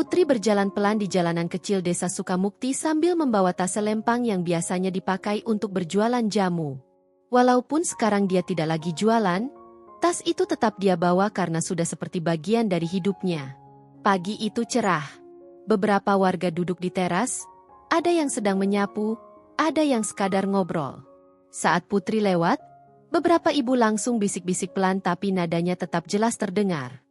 Putri berjalan pelan di jalanan kecil desa Sukamukti sambil membawa tas selempang yang biasanya dipakai untuk berjualan jamu. Walaupun sekarang dia tidak lagi jualan, tas itu tetap dia bawa karena sudah seperti bagian dari hidupnya. Pagi itu cerah. Beberapa warga duduk di teras, ada yang sedang menyapu, ada yang sekadar ngobrol. Saat Putri lewat, beberapa ibu langsung bisik-bisik pelan tapi nadanya tetap jelas terdengar.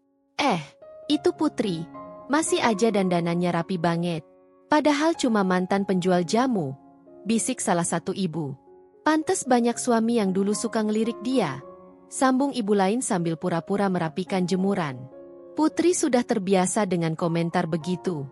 Itu Putri. Masih aja dandanannya rapi banget. Padahal cuma mantan penjual jamu, bisik salah satu ibu. Pantes banyak suami yang dulu suka ngelirik dia. Sambung ibu lain sambil pura-pura merapikan jemuran. Putri sudah terbiasa dengan komentar begitu.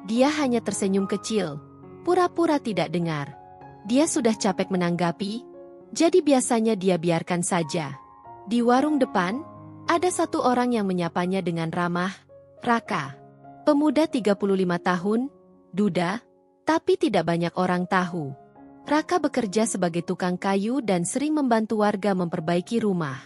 Dia hanya tersenyum kecil, pura-pura tidak dengar. Dia sudah capek menanggapi, jadi biasanya dia biarkan saja. Di warung depan, ada satu orang yang menyapanya dengan ramah, Raka. Pemuda 35 tahun, duda, tapi tidak banyak orang tahu. Raka bekerja sebagai tukang kayu dan sering membantu warga memperbaiki rumah.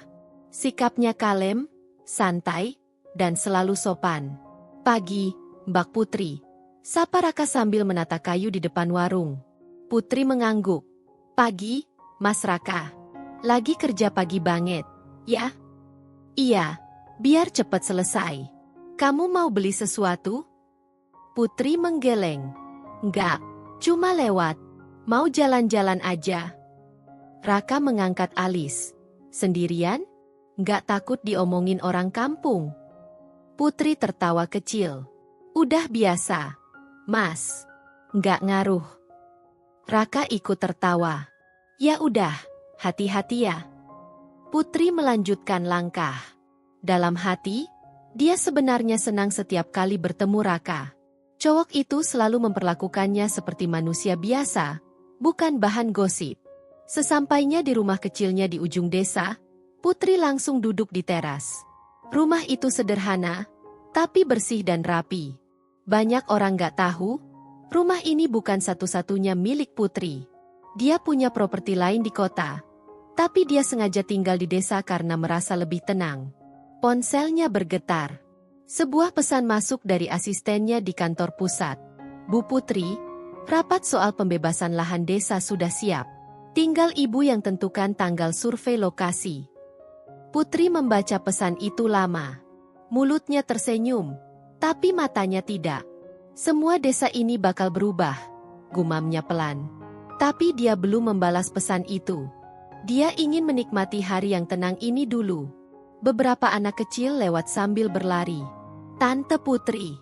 Sikapnya kalem, santai, dan selalu sopan. Pagi, Mbak Putri. Sapa Raka sambil menata kayu di depan warung. Putri mengangguk. Pagi, Mas Raka. Lagi kerja pagi banget, ya? Iya, biar cepat selesai. Kamu mau beli sesuatu? Putri menggeleng. Enggak, cuma lewat. Mau jalan-jalan aja. Raka mengangkat alis. Sendirian? Enggak takut diomongin orang kampung? Putri tertawa kecil. Udah biasa, Mas. Enggak ngaruh. Raka ikut tertawa. Ya udah, hati-hati ya. Putri melanjutkan langkah. Dalam hati, dia sebenarnya senang setiap kali bertemu Raka. Cowok itu selalu memperlakukannya seperti manusia biasa, bukan bahan gosip. Sesampainya di rumah kecilnya di ujung desa, Putri langsung duduk di teras. Rumah itu sederhana, tapi bersih dan rapi. Banyak orang gak tahu, rumah ini bukan satu-satunya milik Putri. Dia punya properti lain di kota, tapi dia sengaja tinggal di desa karena merasa lebih tenang. Ponselnya bergetar. Sebuah pesan masuk dari asistennya di kantor pusat. Bu Putri, rapat soal pembebasan lahan desa sudah siap. Tinggal ibu yang tentukan tanggal survei lokasi. Putri membaca pesan itu lama. Mulutnya tersenyum, tapi matanya tidak. Semua desa ini bakal berubah, gumamnya pelan. Tapi dia belum membalas pesan itu. Dia ingin menikmati hari yang tenang ini dulu. Beberapa anak kecil lewat sambil berlari. Tante Putri.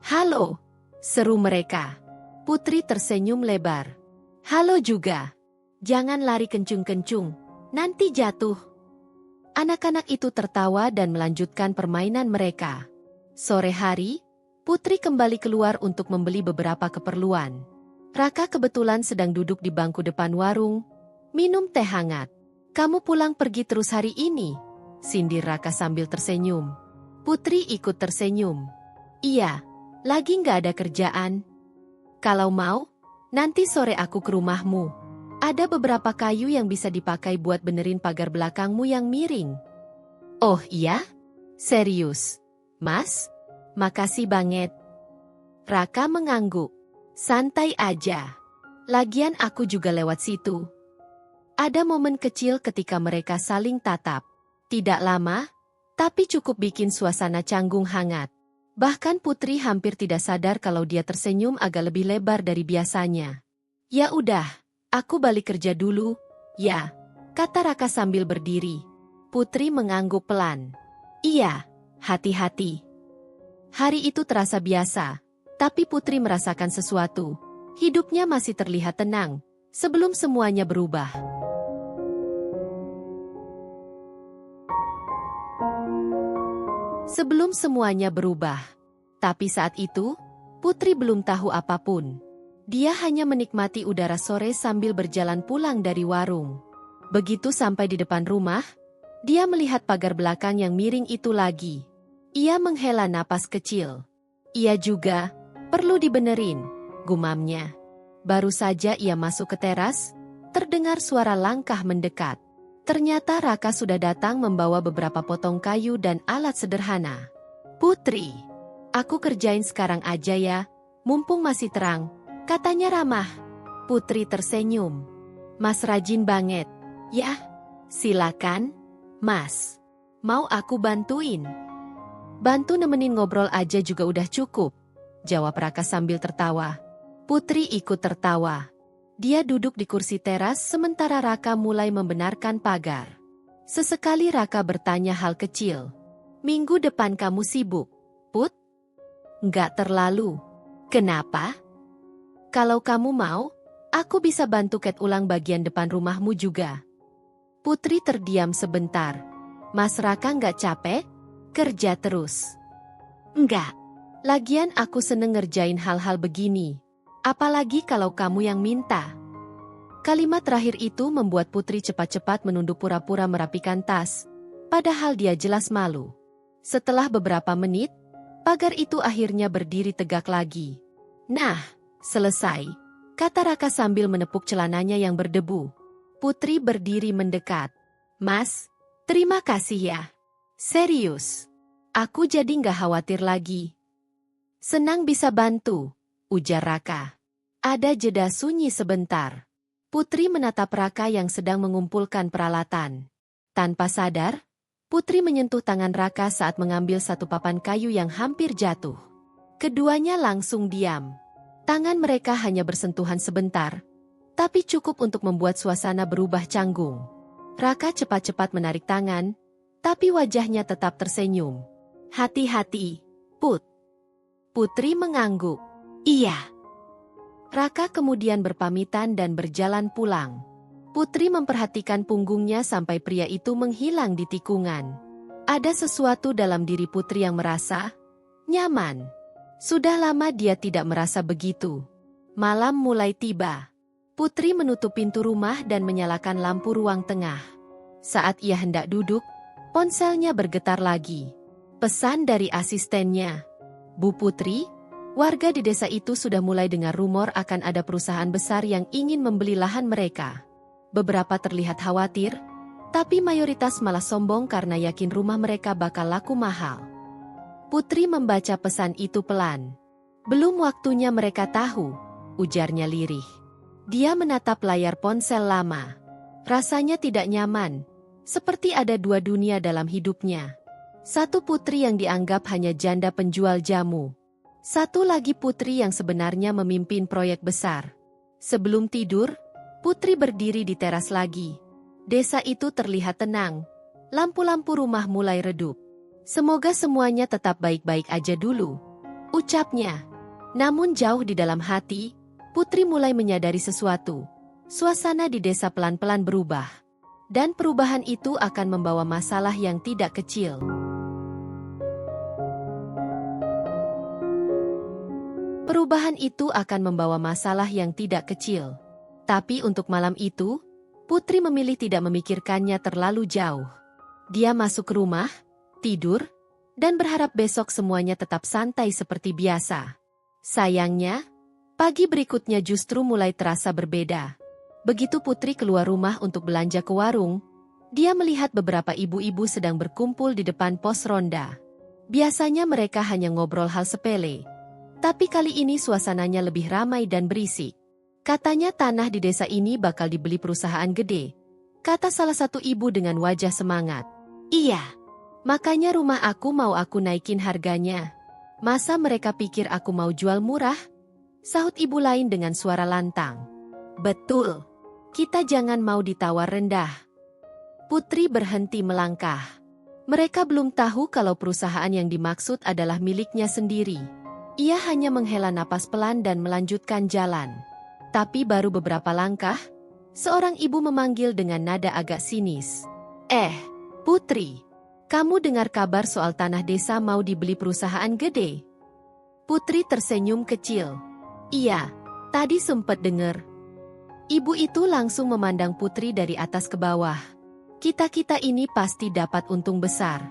Halo, seru mereka. Putri tersenyum lebar. Halo juga. Jangan lari kencung-kencung, nanti jatuh. Anak-anak itu tertawa dan melanjutkan permainan mereka. Sore hari, Putri kembali keluar untuk membeli beberapa keperluan. Raka kebetulan sedang duduk di bangku depan warung, minum teh hangat. Kamu pulang pergi terus hari ini? Sindir Raka sambil tersenyum. Putri ikut tersenyum. Iya, lagi nggak ada kerjaan. Kalau mau, nanti sore aku ke rumahmu. Ada beberapa kayu yang bisa dipakai buat benerin pagar belakangmu yang miring. Oh iya? Serius? Mas? Makasih banget. Raka mengangguk. Santai aja. Lagian aku juga lewat situ. Ada momen kecil ketika mereka saling tatap. Tidak lama, tapi cukup bikin suasana canggung hangat. Bahkan Putri hampir tidak sadar kalau dia tersenyum agak lebih lebar dari biasanya. Ya udah, aku balik kerja dulu, ya, kata Raka sambil berdiri. Putri mengangguk pelan. Iya, hati-hati. Hari itu terasa biasa, tapi Putri merasakan sesuatu. Hidupnya masih terlihat tenang, sebelum semuanya berubah. Sebelum semuanya berubah. Tapi saat itu, Putri belum tahu apapun. Dia hanya menikmati udara sore sambil berjalan pulang dari warung. Begitu sampai di depan rumah, dia melihat pagar belakang yang miring itu lagi. Ia menghela napas kecil. Ia juga, perlu dibenerin, gumamnya. Baru saja ia masuk ke teras, terdengar suara langkah mendekat. Ternyata Raka sudah datang membawa beberapa potong kayu dan alat sederhana. Putri, Aku kerjain sekarang aja ya, mumpung masih terang, katanya ramah. Putri tersenyum. Mas rajin banget. Ya, silakan, Mas. Mau aku bantuin? Bantu nemenin ngobrol aja juga udah cukup, jawab Raka sambil tertawa. Putri ikut tertawa. Dia duduk di kursi teras sementara Raka mulai membenarkan pagar. Sesekali Raka bertanya hal kecil. Minggu depan kamu sibuk, Put? Nggak terlalu. Kenapa? Kalau kamu mau, aku bisa bantu cat ulang bagian depan rumahmu juga. Putri terdiam sebentar. Mas Raka nggak capek? Kerja terus. Enggak. Lagian aku seneng ngerjain hal-hal begini. Apalagi kalau kamu yang minta. Kalimat terakhir itu membuat Putri cepat-cepat menunduk pura-pura merapikan tas. Padahal dia jelas malu. Setelah beberapa menit, pagar itu akhirnya berdiri tegak lagi. Nah, selesai, kata Raka sambil menepuk celananya yang berdebu. Putri berdiri mendekat. Mas, terima kasih ya. Serius, aku jadi nggak khawatir lagi. Senang bisa bantu, ujar Raka. Ada jeda sunyi sebentar. Putri menatap Raka yang sedang mengumpulkan peralatan. Tanpa sadar, Putri menyentuh tangan Raka saat mengambil satu papan kayu yang hampir jatuh. Keduanya langsung diam. Tangan mereka hanya bersentuhan sebentar, tapi cukup untuk membuat suasana berubah canggung. Raka cepat-cepat menarik tangan, tapi wajahnya tetap tersenyum. Hati-hati, Put. Putri mengangguk. Iya. Raka kemudian berpamitan dan berjalan pulang. Putri memperhatikan punggungnya sampai pria itu menghilang di tikungan. Ada sesuatu dalam diri Putri yang merasa nyaman. Sudah lama dia tidak merasa begitu. Malam mulai tiba. Putri menutup pintu rumah dan menyalakan lampu ruang tengah. Saat ia hendak duduk, ponselnya bergetar lagi. Pesan dari asistennya. Bu Putri, warga di desa itu sudah mulai dengar rumor akan ada perusahaan besar yang ingin membeli lahan mereka. Beberapa terlihat khawatir, tapi mayoritas malah sombong karena yakin rumah mereka bakal laku mahal. Putri membaca pesan itu pelan. Belum waktunya mereka tahu, ujarnya lirih. Dia menatap layar ponsel lama. Rasanya tidak nyaman, seperti ada dua dunia dalam hidupnya. Satu putri yang dianggap hanya janda penjual jamu. Satu lagi putri yang sebenarnya memimpin proyek besar. Sebelum tidur, Putri berdiri di teras lagi. Desa itu terlihat tenang. Lampu-lampu rumah mulai redup. Semoga semuanya tetap baik-baik aja dulu, ucapnya. Namun jauh di dalam hati, Putri mulai menyadari sesuatu. Suasana di desa pelan-pelan berubah. Dan perubahan itu akan membawa masalah yang tidak kecil. Perubahan itu akan membawa masalah yang tidak kecil. Tapi untuk malam itu, Putri memilih tidak memikirkannya terlalu jauh. Dia masuk ke rumah, tidur, dan berharap besok semuanya tetap santai seperti biasa. Sayangnya, pagi berikutnya justru mulai terasa berbeda. Begitu Putri keluar rumah untuk belanja ke warung, dia melihat beberapa ibu-ibu sedang berkumpul di depan pos ronda. Biasanya mereka hanya ngobrol hal sepele. Tapi kali ini suasananya lebih ramai dan berisik. Katanya tanah di desa ini bakal dibeli perusahaan gede, kata salah satu ibu dengan wajah semangat. Iya, makanya rumah aku mau aku naikin harganya. Masa mereka pikir aku mau jual murah? Sahut ibu lain dengan suara lantang. Betul, kita jangan mau ditawar rendah. Putri berhenti melangkah. Mereka belum tahu kalau perusahaan yang dimaksud adalah miliknya sendiri. Ia hanya menghela napas pelan dan melanjutkan jalan. Tapi baru beberapa langkah, seorang ibu memanggil dengan nada agak sinis. Putri, kamu dengar kabar soal tanah desa mau dibeli perusahaan gede? Putri tersenyum kecil. Iya, tadi sempat dengar. Ibu itu langsung memandang Putri dari atas ke bawah. Kita-kita ini pasti dapat untung besar.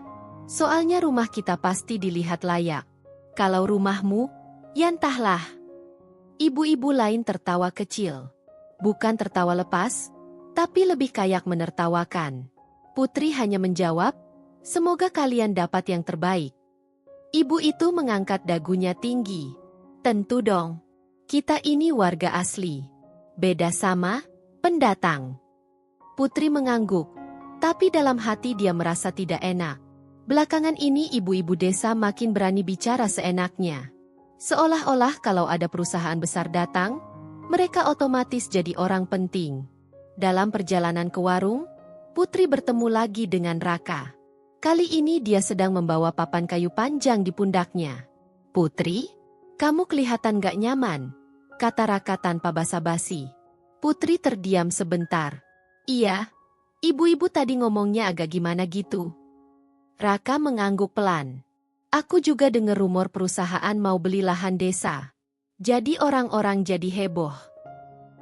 Soalnya rumah kita pasti dilihat layak. Kalau rumahmu, ya entahlah. Ibu-ibu lain tertawa kecil. Bukan tertawa lepas, tapi lebih kayak menertawakan. Putri hanya menjawab, semoga kalian dapat yang terbaik. Ibu itu mengangkat dagunya tinggi. Tentu dong. Kita ini warga asli. Beda sama pendatang. Putri mengangguk. Tapi dalam hati dia merasa tidak enak. Belakangan ini ibu-ibu desa makin berani bicara seenaknya. Seolah-olah kalau ada perusahaan besar datang, mereka otomatis jadi orang penting. Dalam perjalanan ke warung, Putri bertemu lagi dengan Raka. Kali ini dia sedang membawa papan kayu panjang di pundaknya. "Putri, kamu kelihatan gak nyaman," kata Raka tanpa basa-basi. Putri terdiam sebentar. "Iya, ibu-ibu tadi ngomongnya agak gimana gitu." Raka mengangguk pelan. "Aku juga dengar rumor perusahaan mau beli lahan desa. Jadi orang-orang jadi heboh.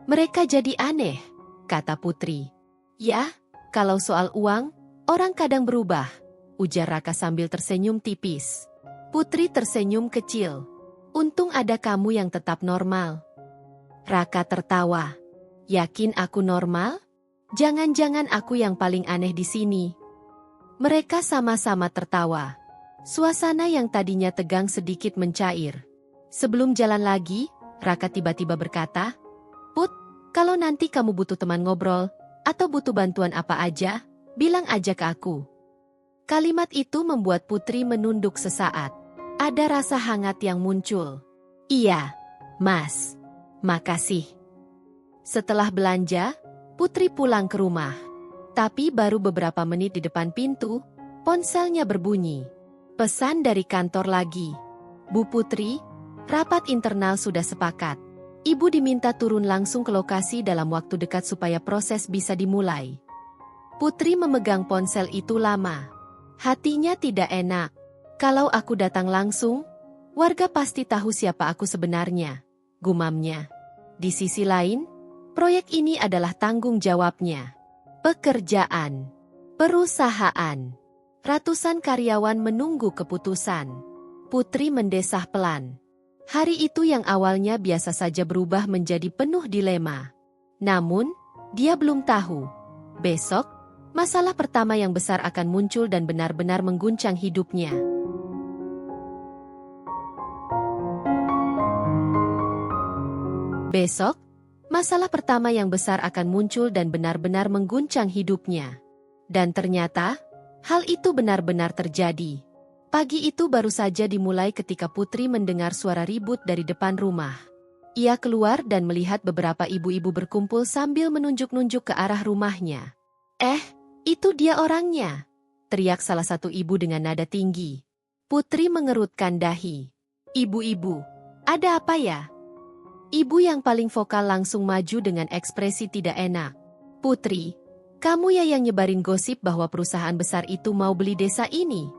Mereka jadi aneh," kata Putri. "Ya, kalau soal uang, orang kadang berubah," ujar Raka sambil tersenyum tipis. Putri tersenyum kecil. "Untung ada kamu yang tetap normal." Raka tertawa. "Yakin aku normal? Jangan-jangan aku yang paling aneh di sini." Mereka sama-sama tertawa. Suasana yang tadinya tegang sedikit mencair. Sebelum jalan lagi, Raka tiba-tiba berkata, "Put, kalau nanti kamu butuh teman ngobrol, atau butuh bantuan apa aja, bilang aja ke aku." Kalimat itu membuat Putri menunduk sesaat. Ada rasa hangat yang muncul. "Iya, Mas. Makasih." Setelah belanja, Putri pulang ke rumah. Tapi baru beberapa menit di depan pintu, ponselnya berbunyi. Pesan dari kantor lagi. "Bu Putri, rapat internal sudah sepakat. Ibu diminta turun langsung ke lokasi dalam waktu dekat supaya proses bisa dimulai." Putri memegang ponsel itu lama. Hatinya tidak enak. "Kalau aku datang langsung, warga pasti tahu siapa aku sebenarnya," gumamnya. Di sisi lain, proyek ini adalah tanggung jawabnya. Pekerjaan, perusahaan, ratusan karyawan menunggu keputusan. Putri mendesah pelan. Hari itu yang awalnya biasa saja berubah menjadi penuh dilema. Namun, dia belum tahu. Besok, masalah pertama yang besar akan muncul dan benar-benar mengguncang hidupnya. Besok, masalah pertama yang besar akan muncul dan benar-benar mengguncang hidupnya. Dan ternyata, hal itu benar-benar terjadi. Pagi itu baru saja dimulai ketika Putri mendengar suara ribut dari depan rumah. Ia keluar dan melihat beberapa ibu-ibu berkumpul sambil menunjuk-nunjuk ke arah rumahnya. Itu dia orangnya," teriak salah satu ibu dengan nada tinggi. Putri mengerutkan dahi. "Ibu-ibu, ada apa ya?" Ibu yang paling vokal langsung maju dengan ekspresi tidak enak. "Putri, kamu ya yang nyebarin gosip bahwa perusahaan besar itu mau beli desa ini?"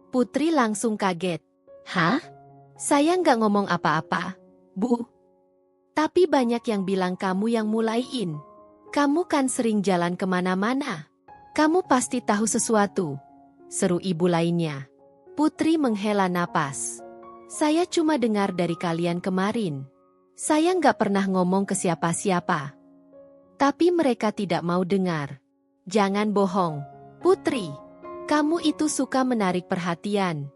Putri langsung kaget. "Hah? Saya nggak ngomong apa-apa, Bu. Tapi banyak yang bilang kamu yang mulaiin. Kamu kan sering jalan kemana-mana. Kamu pasti tahu sesuatu," seru ibu lainnya. Putri menghela napas. "Saya cuma dengar dari kalian kemarin. Saya nggak pernah ngomong ke siapa-siapa." Tapi mereka tidak mau dengar. "Jangan bohong, Putri. Kamu itu suka menarik perhatian.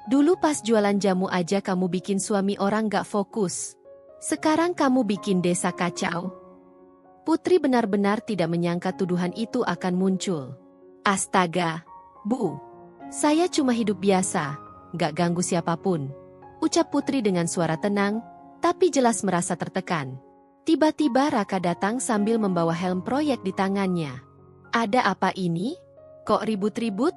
Dulu pas jualan jamu aja kamu bikin suami orang nggak fokus. Sekarang kamu bikin desa kacau." Putri benar-benar tidak menyangka tuduhan itu akan muncul. "Astaga, Bu. Saya cuma hidup biasa, gak ganggu siapapun," ucap Putri dengan suara tenang, tapi jelas merasa tertekan. Tiba-tiba Raka datang sambil membawa helm proyek di tangannya. "Ada apa ini? Kok ribut-ribut?"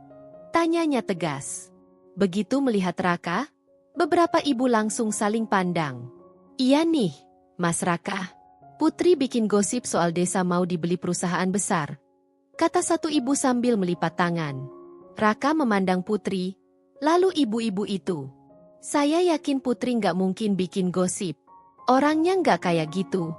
tanyanya tegas. Begitu melihat Raka, beberapa ibu langsung saling pandang. "Iya nih, Mas Raka. Putri bikin gosip soal desa mau dibeli perusahaan besar," kata satu ibu sambil melipat tangan. Raka memandang Putri, lalu ibu-ibu itu. "Saya yakin Putri nggak mungkin bikin gosip. Orangnya nggak kayak gitu."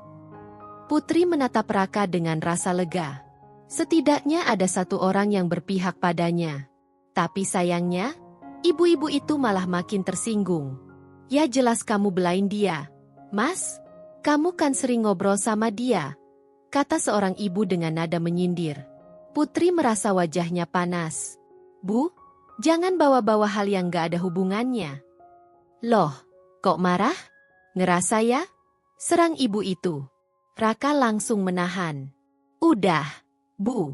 Putri menatap Raka dengan rasa lega. Setidaknya ada satu orang yang berpihak padanya. Tapi sayangnya, ibu-ibu itu malah makin tersinggung. "Ya jelas kamu belain dia, Mas. Kamu kan sering ngobrol sama dia," kata seorang ibu dengan nada menyindir. Putri merasa wajahnya panas. "Bu, Jangan bawa-bawa hal yang gak ada hubungannya. Loh, kok marah? Ngerasa ya? Serang ibu itu. Raka langsung menahan. Udah, Bu.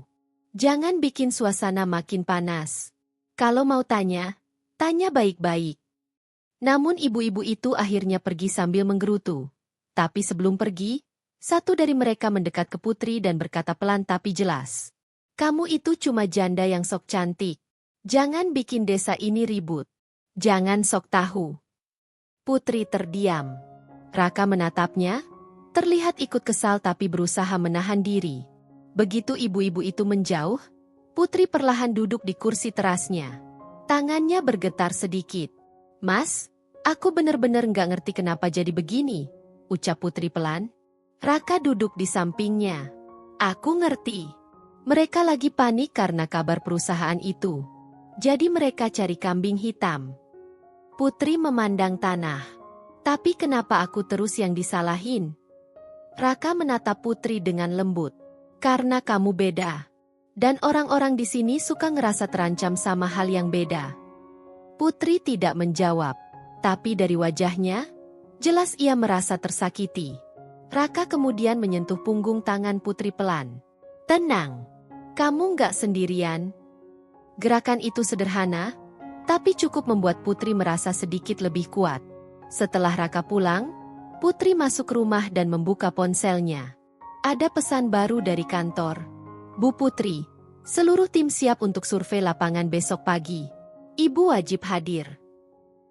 Jangan bikin suasana makin panas. Kalau mau tanya, tanya baik-baik. Namun ibu-ibu itu akhirnya pergi sambil menggerutu. Tapi sebelum pergi, satu dari mereka mendekat ke Putri dan berkata pelan tapi jelas. Kamu itu cuma janda yang sok cantik. Jangan bikin desa ini ribut. Jangan sok tahu. Putri terdiam. Raka menatapnya, terlihat ikut kesal tapi berusaha menahan diri. Begitu ibu-ibu itu menjauh, Putri perlahan duduk di kursi terasnya. Tangannya bergetar sedikit. Mas, aku bener-bener nggak ngerti kenapa jadi begini, ucap Putri pelan. Raka duduk di sampingnya. Aku ngerti. Mereka lagi panik karena kabar perusahaan itu. Jadi mereka cari kambing hitam. Putri memandang tanah. Tapi kenapa aku terus yang disalahin? Raka menatap Putri dengan lembut. Karena kamu beda. Dan orang-orang di sini suka ngerasa terancam sama hal yang beda. Putri tidak menjawab. Tapi dari wajahnya, jelas ia merasa tersakiti. Raka kemudian menyentuh punggung tangan Putri pelan. Tenang. Kamu nggak sendirian. Gerakan itu sederhana, tapi cukup membuat Putri merasa sedikit lebih kuat. Setelah Raka pulang, Putri masuk rumah dan membuka ponselnya. Ada pesan baru dari kantor. Bu Putri, seluruh tim siap untuk survei lapangan besok pagi. Ibu wajib hadir.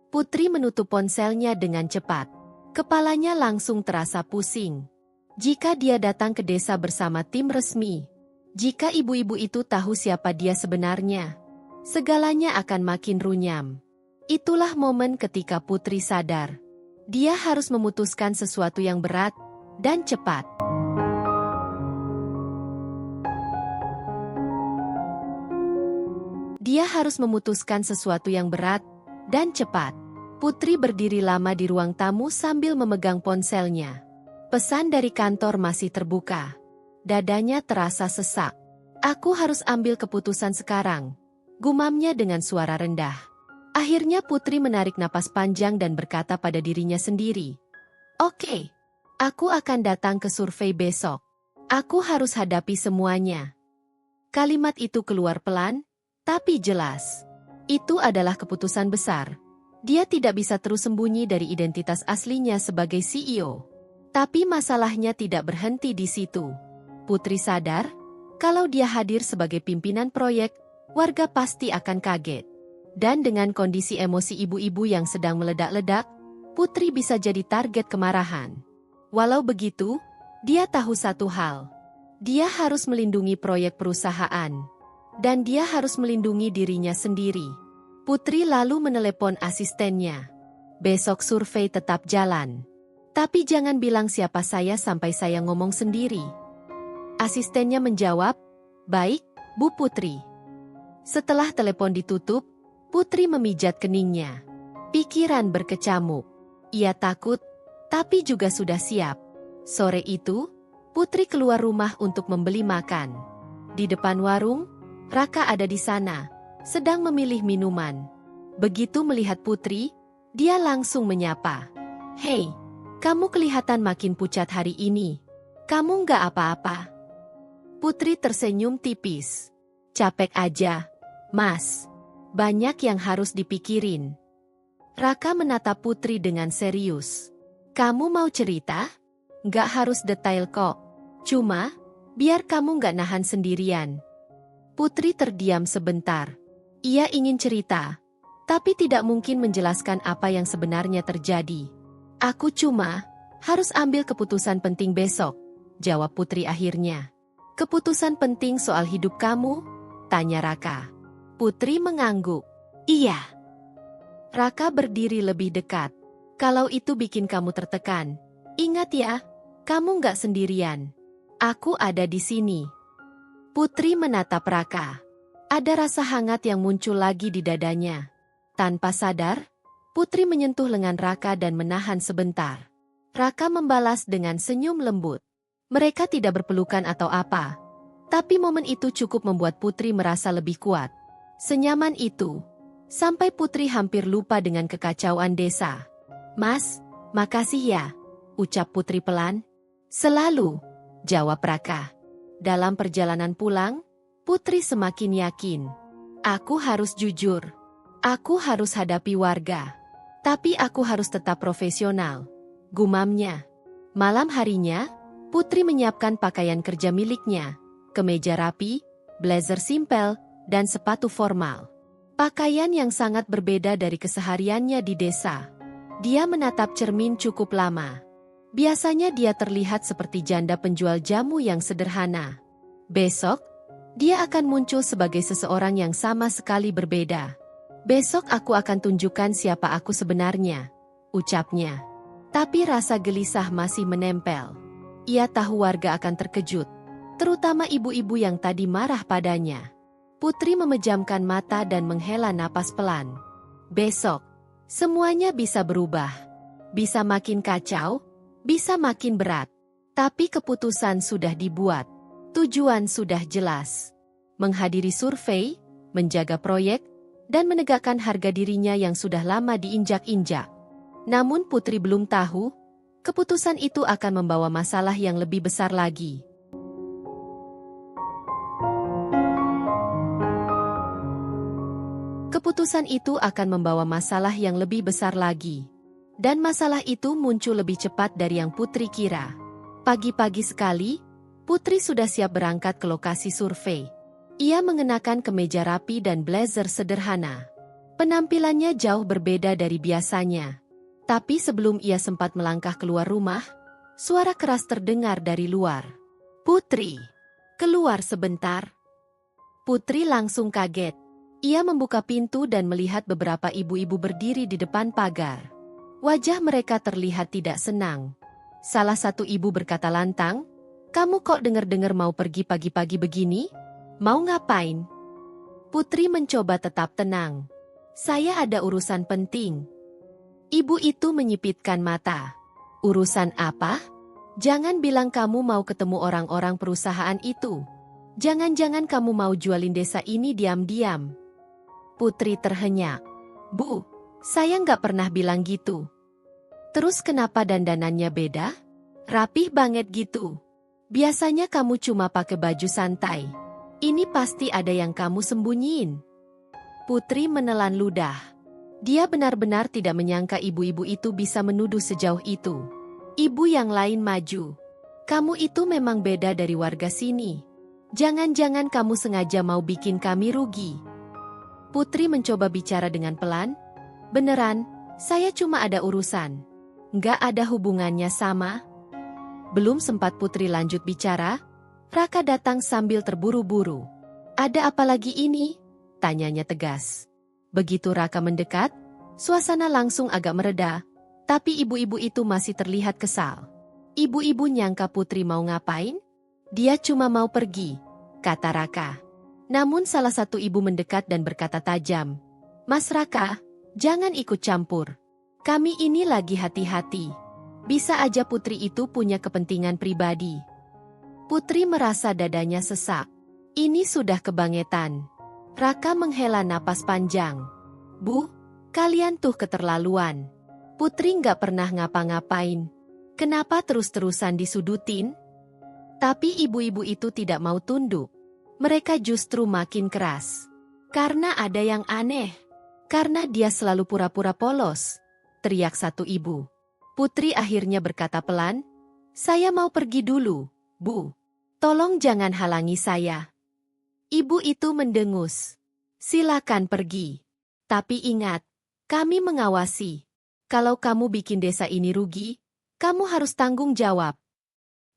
Putri menutup ponselnya dengan cepat. Kepalanya langsung terasa pusing. Jika dia datang ke desa bersama tim resmi, jika ibu-ibu itu tahu siapa dia sebenarnya, segalanya akan makin runyam. Itulah momen ketika Putri sadar. Dia harus memutuskan sesuatu yang berat dan cepat. Dia harus memutuskan sesuatu yang berat dan cepat. Putri berdiri lama di ruang tamu sambil memegang ponselnya. Pesan dari kantor masih terbuka. Dadanya terasa sesak. Aku harus ambil keputusan sekarang, gumamnya dengan suara rendah. Akhirnya Putri menarik napas panjang dan berkata pada dirinya sendiri. Oke, aku akan datang ke survei besok. Aku harus hadapi semuanya. Kalimat itu keluar pelan, tapi jelas. Itu adalah keputusan besar. Dia tidak bisa terus sembunyi dari identitas aslinya sebagai CEO. Tapi masalahnya tidak berhenti di situ. Putri sadar, kalau dia hadir sebagai pimpinan proyek, warga pasti akan kaget. Dan dengan kondisi emosi ibu-ibu yang sedang meledak-ledak, Putri bisa jadi target kemarahan. Walau begitu, dia tahu satu hal. Dia harus melindungi proyek perusahaan. Dan dia harus melindungi dirinya sendiri. Putri lalu menelepon asistennya. Besok survei tetap jalan. Tapi jangan bilang siapa saya sampai saya ngomong sendiri. Asistennya menjawab, baik, Bu Putri. Setelah telepon ditutup, Putri memijat keningnya. Pikiran berkecamuk. Ia takut, tapi juga sudah siap. Sore itu, Putri keluar rumah untuk membeli makan. Di depan warung, Raka ada di sana, sedang memilih minuman. Begitu melihat Putri, dia langsung menyapa. Hei, kamu kelihatan makin pucat hari ini. Kamu nggak apa-apa? Putri tersenyum tipis. Capek aja, Mas. Banyak yang harus dipikirin. Raka menatap Putri dengan serius. Kamu mau cerita? Nggak harus detail kok. Cuma, biar kamu nggak nahan sendirian. Putri terdiam sebentar. Ia ingin cerita, tapi tidak mungkin menjelaskan apa yang sebenarnya terjadi. Aku cuma harus ambil keputusan penting besok, jawab Putri akhirnya. Keputusan penting soal hidup kamu? Tanya Raka. Putri mengangguk. Iya. Raka berdiri lebih dekat. Kalau itu bikin kamu tertekan, ingat ya, kamu nggak sendirian. Aku ada di sini. Putri menatap Raka. Ada rasa hangat yang muncul lagi di dadanya. Tanpa sadar, Putri menyentuh lengan Raka dan menahan sebentar. Raka membalas dengan senyum lembut. Mereka tidak berpelukan atau apa. Tapi momen itu cukup membuat Putri merasa lebih kuat. Senyaman itu, Sampai Putri hampir lupa dengan kekacauan desa. "Mas, makasih ya," ucap Putri pelan. "Selalu," jawab Raka. Dalam perjalanan pulang, Putri semakin yakin. "Aku harus jujur. Aku harus hadapi warga. Tapi aku harus tetap profesional," gumamnya. Malam harinya, Putri menyiapkan pakaian kerja miliknya, kemeja rapi, blazer simpel, dan sepatu formal. Pakaian yang sangat berbeda dari kesehariannya di desa. Dia menatap cermin cukup lama. Biasanya dia terlihat seperti janda penjual jamu yang sederhana. Besok, dia akan muncul sebagai seseorang yang sama sekali berbeda. "Besok aku akan tunjukkan siapa aku sebenarnya," ucapnya. Tapi rasa gelisah masih menempel. Ia tahu warga akan terkejut, terutama ibu-ibu yang tadi marah padanya. Putri memejamkan mata dan menghela napas pelan. Besok, semuanya bisa berubah. Bisa makin kacau, bisa makin berat. Tapi keputusan sudah dibuat. Tujuan sudah jelas. Menghadiri survei, menjaga proyek, dan menegakkan harga dirinya yang sudah lama diinjak-injak. Namun Putri belum tahu, keputusan itu akan membawa masalah yang lebih besar lagi. Keputusan itu akan membawa masalah yang lebih besar lagi. Dan masalah itu muncul lebih cepat dari yang Putri kira. Pagi-pagi sekali, Putri sudah siap berangkat ke lokasi survei. Ia mengenakan kemeja rapi dan blazer sederhana. Penampilannya jauh berbeda dari biasanya. Tapi sebelum ia sempat melangkah keluar rumah, suara keras terdengar dari luar. "Putri, keluar sebentar." Putri langsung kaget. Ia membuka pintu dan melihat beberapa ibu-ibu berdiri di depan pagar. Wajah mereka terlihat tidak senang. Salah satu ibu berkata lantang, "Kamu kok dengar-dengar mau pergi pagi-pagi begini? Mau ngapain?" Putri mencoba tetap tenang. "Saya ada urusan penting." Ibu itu menyipitkan mata. "Urusan apa? Jangan bilang kamu mau ketemu orang-orang perusahaan itu. Jangan-jangan kamu mau jualin desa ini diam-diam." Putri terhenyak. "Bu, saya nggak pernah bilang gitu." "Terus kenapa dandanannya beda? Rapih banget gitu. Biasanya kamu cuma pakai baju santai. Ini pasti ada yang kamu sembunyiin." Putri menelan ludah. Dia benar-benar tidak menyangka ibu-ibu itu bisa menuduh sejauh itu. Ibu yang lain maju. "Kamu itu memang beda dari warga sini. Jangan-jangan kamu sengaja mau bikin kami rugi." Putri mencoba bicara dengan pelan. "Beneran, saya cuma ada urusan. Nggak ada hubungannya sama." Belum sempat Putri lanjut bicara, Raka datang sambil terburu-buru. "Ada apa lagi ini?" tanyanya tegas. Begitu Raka mendekat, suasana langsung agak mereda, tapi ibu-ibu itu masih terlihat kesal. Ibu-ibu nyangka Putri mau ngapain? "Dia cuma mau pergi," kata Raka. Namun salah satu ibu mendekat dan berkata tajam, "Mas Raka, jangan ikut campur. Kami ini lagi hati-hati. Bisa aja Putri itu punya kepentingan pribadi." Putri merasa dadanya sesak. Ini sudah kebangetan. Raka menghela napas panjang. "Bu, kalian tuh keterlaluan. Putri nggak pernah ngapa-ngapain. Kenapa terus-terusan disudutin?" Tapi ibu-ibu itu tidak mau tunduk. Mereka justru makin keras. "Karena ada yang aneh. Karena dia selalu pura-pura polos," teriak satu ibu. Putri akhirnya berkata pelan, "Saya mau pergi dulu, Bu. Tolong jangan halangi saya." Ibu itu mendengus. "Silakan pergi. Tapi ingat, kami mengawasi. Kalau kamu bikin desa ini rugi, kamu harus tanggung jawab."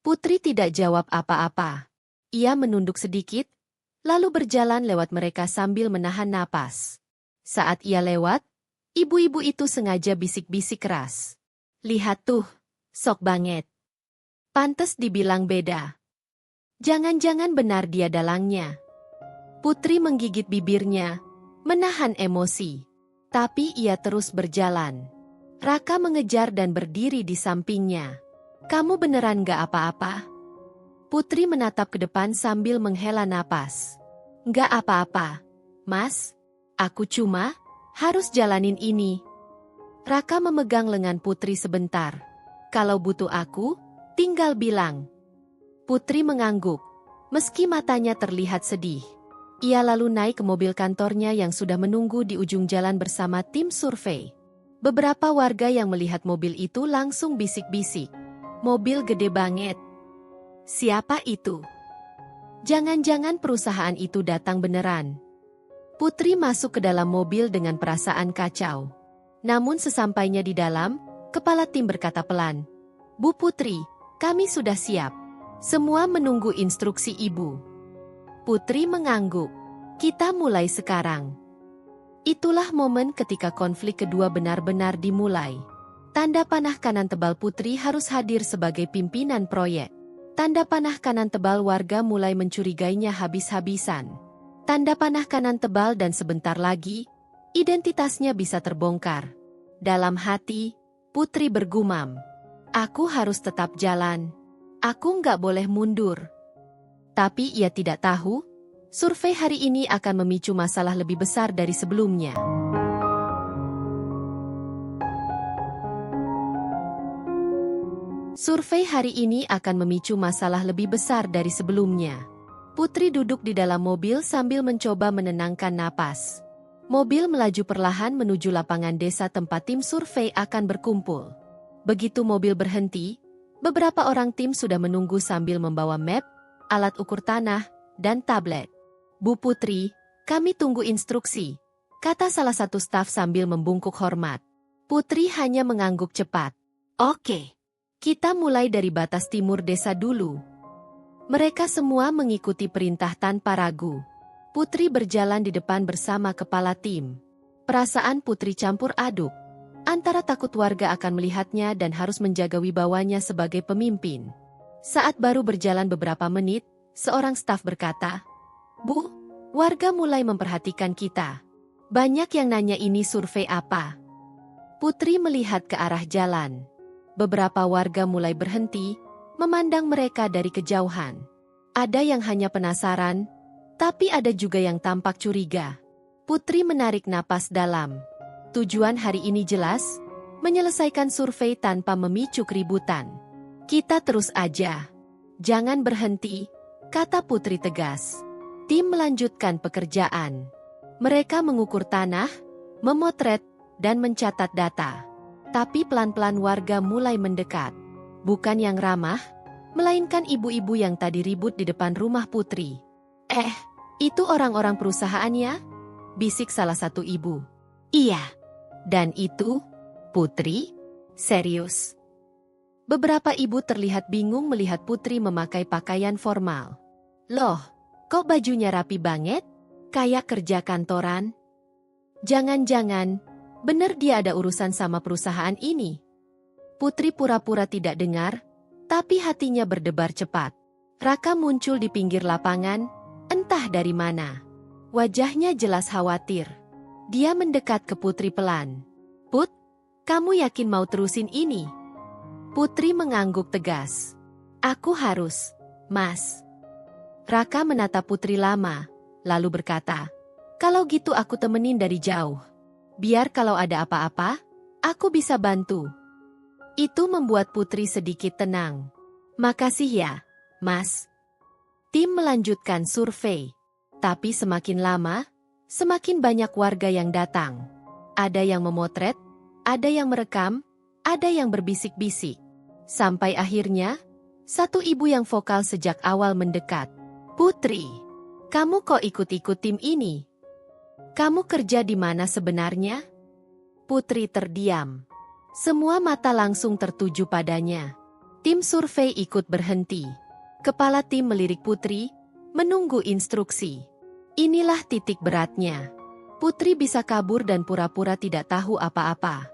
Putri tidak jawab apa-apa. Ia menunduk sedikit, lalu berjalan lewat mereka sambil menahan napas. Saat ia lewat, ibu-ibu itu sengaja bisik-bisik keras. "Lihat tuh, sok banget. Pantes dibilang beda. Jangan-jangan benar dia dalangnya." Putri menggigit bibirnya, menahan emosi. Tapi ia terus berjalan. Raka mengejar dan berdiri di sampingnya. "Kamu beneran gak apa-apa?" Putri menatap ke depan sambil menghela napas. "Nggak apa-apa, Mas. Aku cuma..." Harus jalanin ini. Raka memegang lengan Putri sebentar. Kalau butuh aku, tinggal bilang. Putri mengangguk. Meski matanya terlihat sedih. Ia lalu naik ke mobil kantornya yang sudah menunggu di ujung jalan bersama tim survei. Beberapa warga yang melihat mobil itu langsung bisik-bisik. Mobil gede banget. Siapa itu? Jangan-jangan perusahaan itu datang beneran. Putri masuk ke dalam mobil dengan perasaan kacau. Namun sesampainya di dalam, kepala tim berkata pelan. Bu Putri, kami sudah siap. Semua menunggu instruksi ibu. Putri mengangguk. Kita mulai sekarang. Itulah momen ketika konflik kedua benar-benar dimulai. Tanda panah kanan tebal Putri harus hadir sebagai pimpinan proyek. Tanda panah kanan tebal warga mulai mencurigainya habis-habisan. Tanda panah kanan tebal dan sebentar lagi, identitasnya bisa terbongkar. Dalam hati, Putri bergumam. Aku harus tetap jalan. Aku nggak boleh mundur. Tapi ia tidak tahu, survei hari ini akan memicu masalah lebih besar dari sebelumnya. Survei hari ini akan memicu masalah lebih besar dari sebelumnya. Putri duduk di dalam mobil sambil mencoba menenangkan napas. Mobil melaju perlahan menuju lapangan desa tempat tim survei akan berkumpul. Begitu mobil berhenti, beberapa orang tim sudah menunggu sambil membawa map, alat ukur tanah, dan tablet. Bu Putri, kami tunggu instruksi, kata salah satu staf sambil membungkuk hormat. Putri hanya mengangguk cepat. Oke, kita mulai dari batas timur desa dulu. Mereka semua mengikuti perintah tanpa ragu. Putri berjalan di depan bersama kepala tim. Perasaan Putri campur aduk. Antara takut warga akan melihatnya dan harus menjaga wibawanya sebagai pemimpin. Saat baru berjalan beberapa menit, seorang staf berkata, Bu, warga mulai memperhatikan kita. Banyak yang nanya ini survei apa. Putri melihat ke arah jalan. Beberapa warga mulai berhenti, memandang mereka dari kejauhan. Ada yang hanya penasaran, tapi ada juga yang tampak curiga. Putri menarik napas dalam. Tujuan hari ini jelas, menyelesaikan survei tanpa memicu keributan. Kita terus aja. Jangan berhenti, kata Putri tegas. Tim melanjutkan pekerjaan. Mereka mengukur tanah, memotret, dan mencatat data. Tapi pelan-pelan warga mulai mendekat. Bukan yang ramah, melainkan ibu-ibu yang tadi ribut di depan rumah Putri. Itu orang-orang perusahaannya? Bisik salah satu ibu. Iya. Dan itu, Putri? Serius? Beberapa ibu terlihat bingung melihat Putri memakai pakaian formal. Loh, kok bajunya rapi banget? Kayak kerja kantoran? Jangan-jangan, bener dia ada urusan sama perusahaan ini? Putri pura-pura tidak dengar, tapi hatinya berdebar cepat. Raka muncul di pinggir lapangan, entah dari mana. Wajahnya jelas khawatir. Dia mendekat ke Putri pelan. Put, kamu yakin mau terusin ini? Putri mengangguk tegas. Aku harus, Mas. Raka menatap Putri lama, lalu berkata, kalau gitu aku temenin dari jauh. Biar kalau ada apa-apa, aku bisa bantu. Itu membuat Putri sedikit tenang. Makasih ya, Mas. Tim melanjutkan survei. Tapi semakin lama, semakin banyak warga yang datang. Ada yang memotret, ada yang merekam, ada yang berbisik-bisik. Sampai akhirnya, satu ibu yang vokal sejak awal mendekat. Putri, kamu kok ikut-ikut tim ini? Kamu kerja di mana sebenarnya? Putri terdiam. Semua mata langsung tertuju padanya. Tim survei ikut berhenti. Kepala tim melirik Putri, menunggu instruksi. Inilah titik beratnya. Putri bisa kabur dan pura-pura tidak tahu apa-apa.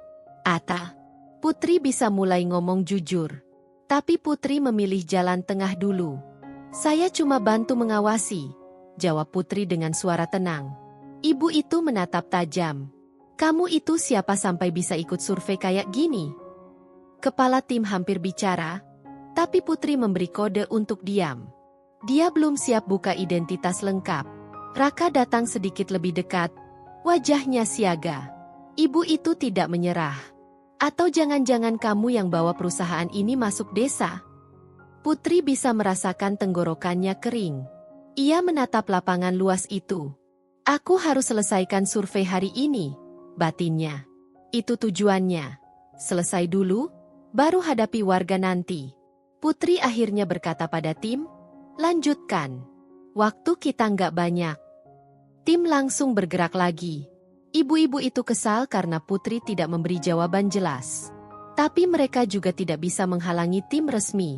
Putri bisa mulai ngomong jujur. Tapi Putri memilih jalan tengah dulu. Saya cuma bantu mengawasi, jawab Putri dengan suara tenang. Ibu itu menatap tajam. Kamu itu siapa sampai bisa ikut survei kayak gini? Kepala tim hampir bicara, tapi Putri memberi kode untuk diam. Dia belum siap buka identitas lengkap. Raka datang sedikit lebih dekat. Wajahnya siaga. Ibu itu tidak menyerah. Atau jangan-jangan kamu yang bawa perusahaan ini masuk desa? Putri bisa merasakan tenggorokannya kering. Ia menatap lapangan luas itu. Aku harus selesaikan survei hari ini, batinnya. Itu tujuannya. Selesai dulu, baru hadapi warga nanti. Putri akhirnya berkata pada tim, lanjutkan. Waktu kita nggak banyak. Tim langsung bergerak lagi. Ibu-ibu itu kesal karena Putri tidak memberi jawaban jelas. Tapi mereka juga tidak bisa menghalangi tim resmi.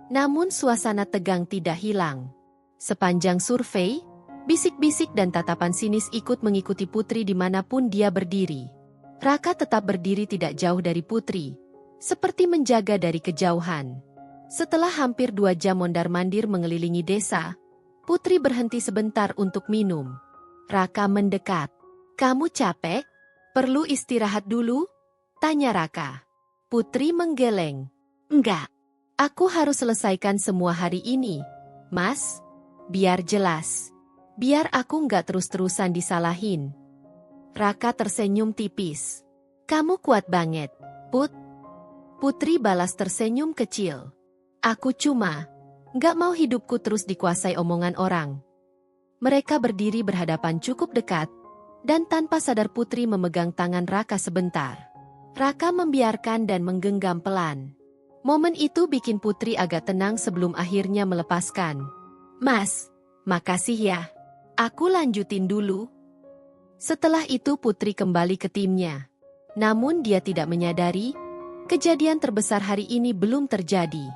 Namun suasana tegang tidak hilang. Sepanjang survei, bisik-bisik dan tatapan sinis ikut mengikuti Putri dimanapun dia berdiri. Raka tetap berdiri tidak jauh dari Putri, seperti menjaga dari kejauhan. Setelah hampir 2 jam mondar-mandir mengelilingi desa, Putri berhenti sebentar untuk minum. Raka mendekat. Kamu capek? Perlu istirahat dulu? Tanya Raka. Putri menggeleng. Enggak. Aku harus selesaikan semua hari ini, Mas. Biar jelas. Biar aku nggak terus-terusan disalahin. Raka tersenyum tipis. Kamu kuat banget, Putri balas tersenyum kecil. Aku cuma nggak mau hidupku terus dikuasai omongan orang. Mereka berdiri berhadapan cukup dekat, dan tanpa sadar Putri memegang tangan Raka sebentar. Raka membiarkan dan menggenggam pelan. Momen itu bikin Putri agak tenang sebelum akhirnya melepaskan. Mas, makasih ya. Aku lanjutin dulu. Setelah itu Putri kembali ke timnya. Namun dia tidak menyadari, kejadian terbesar hari ini belum terjadi.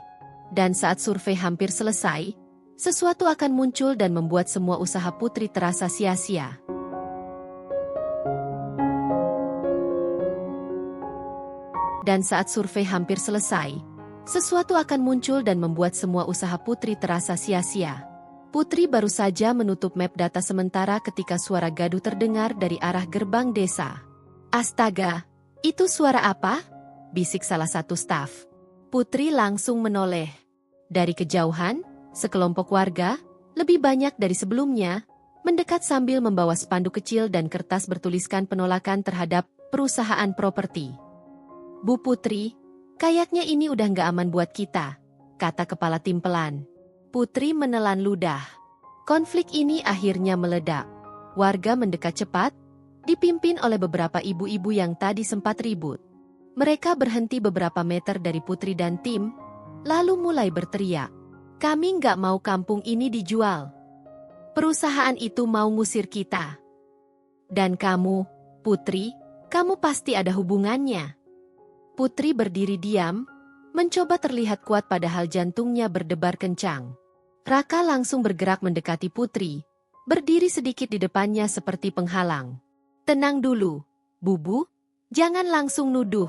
Dan saat survei hampir selesai, sesuatu akan muncul dan membuat semua usaha Putri terasa sia-sia. Dan saat survei hampir selesai, sesuatu akan muncul dan membuat semua usaha Putri terasa sia-sia. Putri baru saja menutup map data sementara ketika suara gaduh terdengar dari arah gerbang desa. Astaga, itu suara apa? Bisik salah satu staf. Putri langsung menoleh. Dari kejauhan, sekelompok warga, lebih banyak dari sebelumnya, mendekat sambil membawa spanduk kecil dan kertas bertuliskan penolakan terhadap perusahaan properti. Bu Putri, kayaknya ini udah nggak aman buat kita, kata kepala tim pelan. Putri menelan ludah. Konflik ini akhirnya meledak. Warga mendekat cepat, dipimpin oleh beberapa ibu-ibu yang tadi sempat ribut. Mereka berhenti beberapa meter dari Putri dan tim, lalu mulai berteriak. Kami nggak mau kampung ini dijual. Perusahaan itu mau ngusir kita. Dan kamu, Putri, kamu pasti ada hubungannya. Putri berdiri diam, mencoba terlihat kuat padahal jantungnya berdebar kencang. Raka langsung bergerak mendekati Putri, berdiri sedikit di depannya seperti penghalang. Tenang dulu, Bubu, jangan langsung nuduh.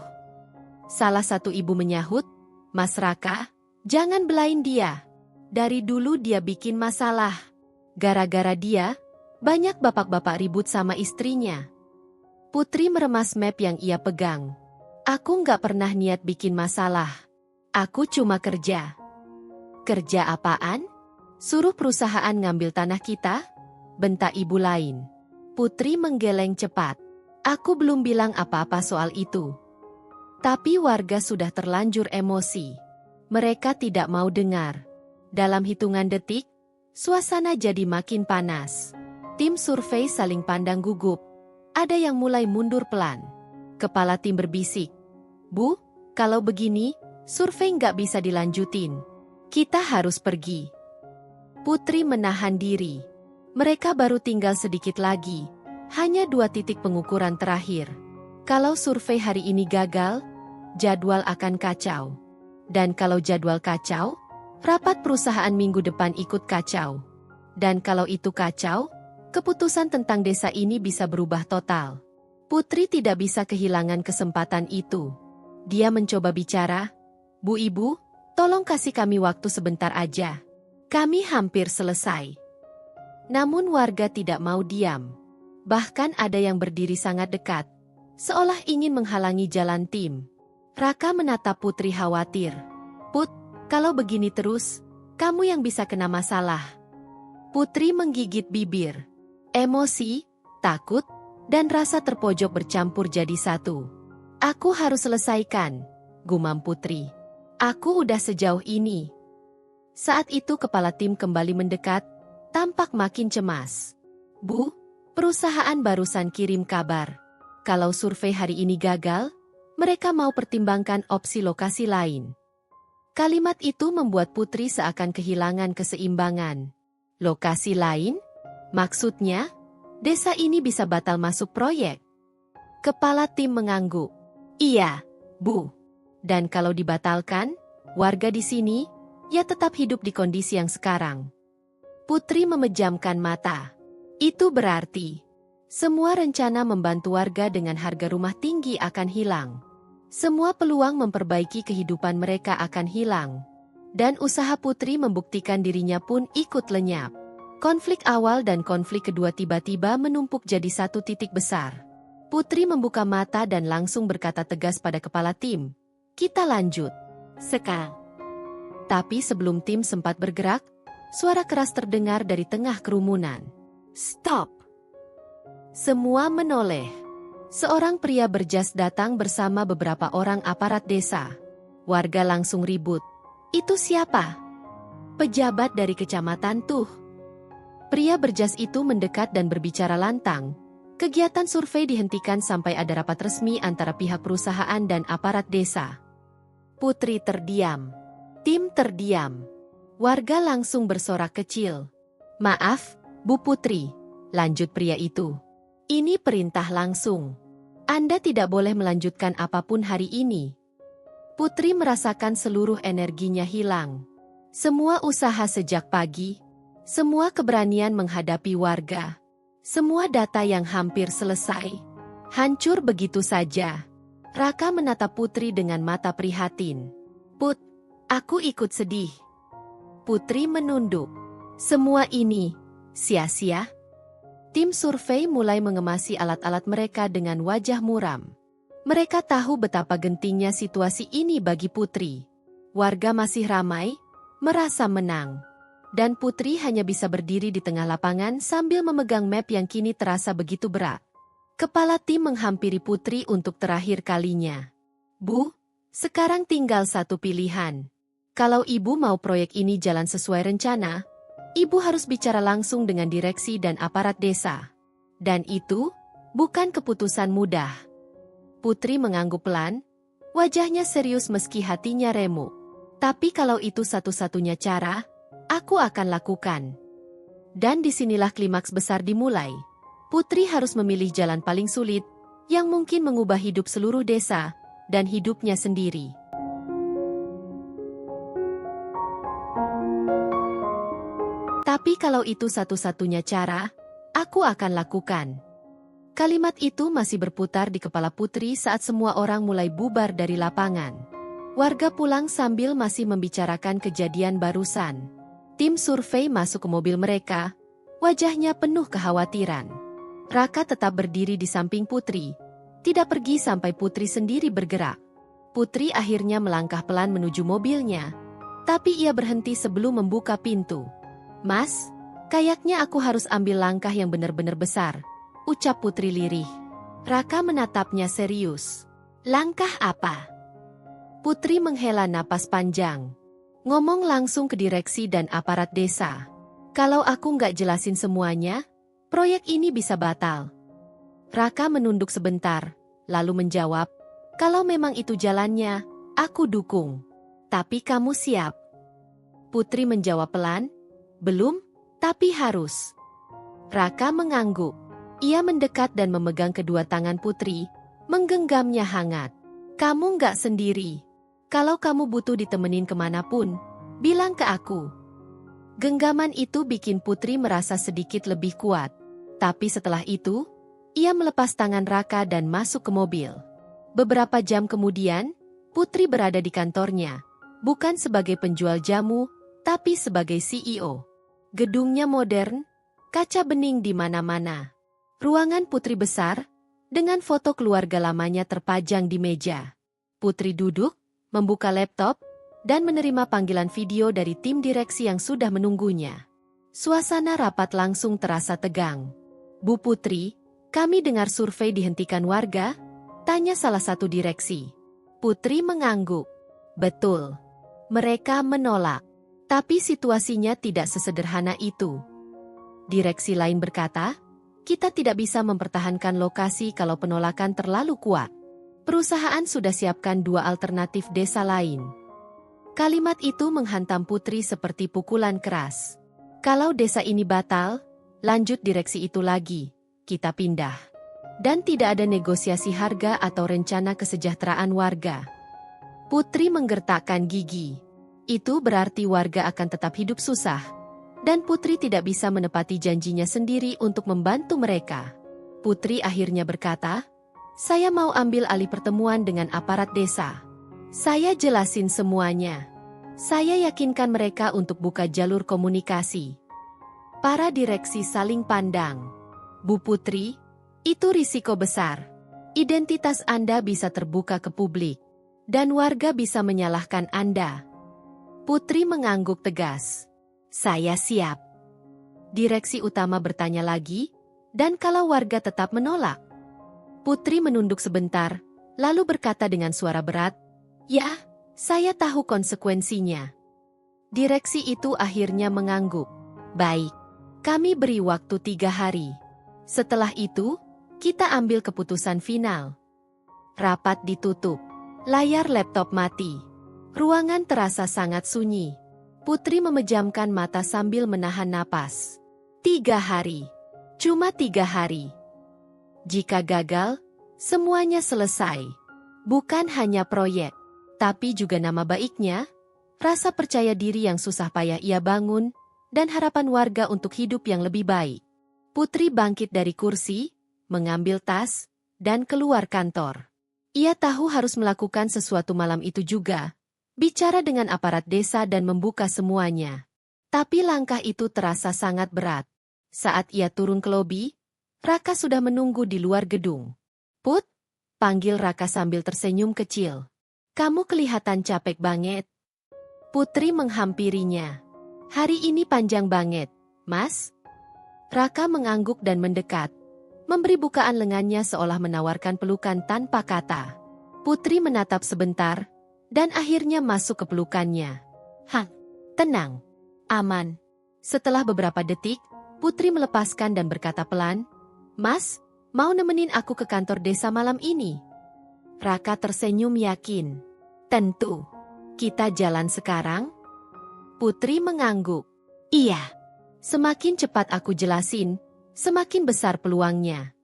Salah satu ibu menyahut, Mas Raka, jangan belain dia. Dari dulu dia bikin masalah. Gara-gara dia, banyak bapak-bapak ribut sama istrinya. Putri meremas map yang ia pegang. Aku nggak pernah niat bikin masalah. Aku cuma kerja. Kerja apaan? Suruh perusahaan ngambil tanah kita? Bentak ibu lain. Putri menggeleng cepat. Aku belum bilang apa-apa soal itu. Tapi warga sudah terlanjur emosi. Mereka tidak mau dengar. Dalam hitungan detik, suasana jadi makin panas. Tim survei saling pandang gugup. Ada yang mulai mundur pelan. Kepala tim berbisik. Bu, kalau begini, survei nggak bisa dilanjutin. Kita harus pergi. Putri menahan diri. Mereka baru tinggal sedikit lagi. Hanya 2 titik pengukuran terakhir. Kalau survei hari ini gagal, jadwal akan kacau. Dan kalau jadwal kacau, rapat perusahaan minggu depan ikut kacau. Dan kalau itu kacau, keputusan tentang desa ini bisa berubah total. Putri tidak bisa kehilangan kesempatan itu. Dia mencoba bicara, Bu Ibu, tolong kasih kami waktu sebentar aja. Kami hampir selesai. Namun warga tidak mau diam. Bahkan ada yang berdiri sangat dekat, seolah ingin menghalangi jalan tim. Raka menatap Putri khawatir. Put, kalau begini terus, kamu yang bisa kena masalah. Putri menggigit bibir. Emosi, takut, dan rasa terpojok bercampur jadi satu. Aku harus selesaikan, gumam Putri. Aku udah sejauh ini. Saat itu kepala tim kembali mendekat, tampak makin cemas. Bu, perusahaan barusan kirim kabar. Kalau survei hari ini gagal, mereka mau pertimbangkan opsi lokasi lain. Kalimat itu membuat Putri seakan kehilangan keseimbangan. Lokasi lain? Maksudnya, desa ini bisa batal masuk proyek. Kepala tim mengangguk. Iya, Bu. Dan kalau dibatalkan, warga di sini, ya tetap hidup di kondisi yang sekarang. Putri memejamkan mata. Itu berarti, semua rencana membantu warga dengan harga rumah tinggi akan hilang. Semua peluang memperbaiki kehidupan mereka akan hilang. Dan usaha Putri membuktikan dirinya pun ikut lenyap. Konflik awal dan konflik kedua tiba-tiba menumpuk jadi satu titik besar. Putri membuka mata dan langsung berkata tegas pada kepala tim. Kita lanjut. Sekarang. Tapi sebelum tim sempat bergerak, suara keras terdengar dari tengah kerumunan. Stop! Semua menoleh. Seorang pria berjas datang bersama beberapa orang aparat desa. Warga langsung ribut. Itu siapa? Pejabat dari kecamatan tuh. Pria berjas itu mendekat dan berbicara lantang. Kegiatan survei dihentikan sampai ada rapat resmi antara pihak perusahaan dan aparat desa. Putri terdiam. Tim terdiam. Warga langsung bersorak kecil. Maaf, Bu Putri, lanjut pria itu. Ini perintah langsung. Anda tidak boleh melanjutkan apapun hari ini. Putri merasakan seluruh energinya hilang. Semua usaha sejak pagi, semua keberanian menghadapi warga, semua data yang hampir selesai, hancur begitu saja. Raka menatap Putri dengan mata prihatin. Put, aku ikut sedih. Putri menunduk. Semua ini, sia-sia? Tim survei mulai mengemasi alat-alat mereka dengan wajah muram. Mereka tahu betapa gentingnya situasi ini bagi Putri. Warga masih ramai, merasa menang. Dan Putri hanya bisa berdiri di tengah lapangan sambil memegang map yang kini terasa begitu berat. Kepala tim menghampiri Putri untuk terakhir kalinya. Bu, sekarang tinggal satu pilihan. Kalau Ibu mau proyek ini jalan sesuai rencana, Ibu harus bicara langsung dengan direksi dan aparat desa. Dan itu bukan keputusan mudah. Putri mengangguk pelan, wajahnya serius meski hatinya remuk. Tapi kalau itu satu-satunya cara, aku akan lakukan. Dan disinilah klimaks besar dimulai. Putri harus memilih jalan paling sulit, yang mungkin mengubah hidup seluruh desa, dan hidupnya sendiri. Tapi kalau itu satu-satunya cara, aku akan lakukan. Kalimat itu masih berputar di kepala Putri saat semua orang mulai bubar dari lapangan. Warga pulang sambil masih membicarakan kejadian barusan. Tim survei masuk ke mobil mereka, wajahnya penuh kekhawatiran. Raka tetap berdiri di samping Putri, tidak pergi sampai Putri sendiri bergerak. Putri akhirnya melangkah pelan menuju mobilnya, tapi ia berhenti sebelum membuka pintu. Mas, kayaknya aku harus ambil langkah yang benar-benar besar, ucap Putri lirih. Raka menatapnya serius. Langkah apa? Putri menghela napas panjang. Ngomong langsung ke direksi dan aparat desa. Kalau aku nggak jelasin semuanya, proyek ini bisa batal. Raka menunduk sebentar, lalu menjawab, kalau memang itu jalannya, aku dukung. Tapi kamu siap? Putri menjawab pelan, belum, tapi harus. Raka mengangguk. Ia mendekat dan memegang kedua tangan Putri, menggenggamnya hangat. Kamu nggak sendiri. Kalau kamu butuh ditemenin kemanapun, bilang ke aku. Genggaman itu bikin Putri merasa sedikit lebih kuat. Tapi setelah itu, ia melepas tangan Raka dan masuk ke mobil. Beberapa jam kemudian, Putri berada di kantornya, bukan sebagai penjual jamu, tapi sebagai CEO. Gedungnya modern, kaca bening di mana-mana. Ruangan Putri besar, dengan foto keluarga lamanya terpajang di meja. Putri duduk, membuka laptop, dan menerima panggilan video dari tim direksi yang sudah menunggunya. Suasana rapat langsung terasa tegang. Bu Putri, Kami dengar survei dihentikan warga? Tanya salah satu direksi. Putri mengangguk. Betul. Mereka menolak. Tapi situasinya tidak sesederhana itu. Direksi lain berkata, kita tidak bisa mempertahankan lokasi kalau penolakan terlalu kuat. Perusahaan sudah siapkan 2 alternatif desa lain. Kalimat itu menghantam Putri seperti pukulan keras. Kalau desa ini batal, lanjut direksi itu lagi, kita pindah. Dan tidak ada negosiasi harga atau rencana kesejahteraan warga. Putri menggertakkan gigi. Itu berarti warga akan tetap hidup susah. Dan Putri tidak bisa menepati janjinya sendiri untuk membantu mereka. Putri akhirnya berkata, saya mau ambil alih pertemuan dengan aparat desa. Saya jelasin semuanya. Saya yakinkan mereka untuk buka jalur komunikasi. Para direksi saling pandang. Bu Putri, itu risiko besar. Identitas Anda bisa terbuka ke publik. Dan warga bisa menyalahkan Anda. Putri mengangguk tegas. Saya siap. Direksi utama bertanya lagi, dan kalau warga tetap menolak? Putri menunduk sebentar, lalu berkata dengan suara berat, ya, saya tahu konsekuensinya. Direksi itu akhirnya mengangguk. Baik, kami beri waktu 3 hari. Setelah itu, kita ambil keputusan final. Rapat ditutup. Layar laptop mati. Ruangan terasa sangat sunyi. Putri memejamkan mata sambil menahan napas. 3 hari. Cuma 3 hari. Jika gagal, semuanya selesai. Bukan hanya proyek, tapi juga nama baiknya, rasa percaya diri yang susah payah ia bangun, dan harapan warga untuk hidup yang lebih baik. Putri bangkit dari kursi, mengambil tas, dan keluar kantor. Ia tahu harus melakukan sesuatu malam itu juga, bicara dengan aparat desa dan membuka semuanya. Tapi langkah itu terasa sangat berat. Saat ia turun ke lobi, Raka sudah menunggu di luar gedung. Put, panggil Raka sambil tersenyum kecil. Kamu kelihatan capek banget. Putri menghampirinya. Hari ini panjang banget, Mas. Raka mengangguk dan mendekat, memberi bukaan lengannya seolah menawarkan pelukan tanpa kata. Putri menatap sebentar, dan akhirnya masuk ke pelukannya. Hah, tenang, aman. Setelah beberapa detik, Putri melepaskan dan berkata pelan, Mas, mau nemenin aku ke kantor desa malam ini? Raka tersenyum yakin. Tentu. Kita jalan sekarang? Putri mengangguk. Iya. Semakin cepat aku jelasin, semakin besar peluangnya.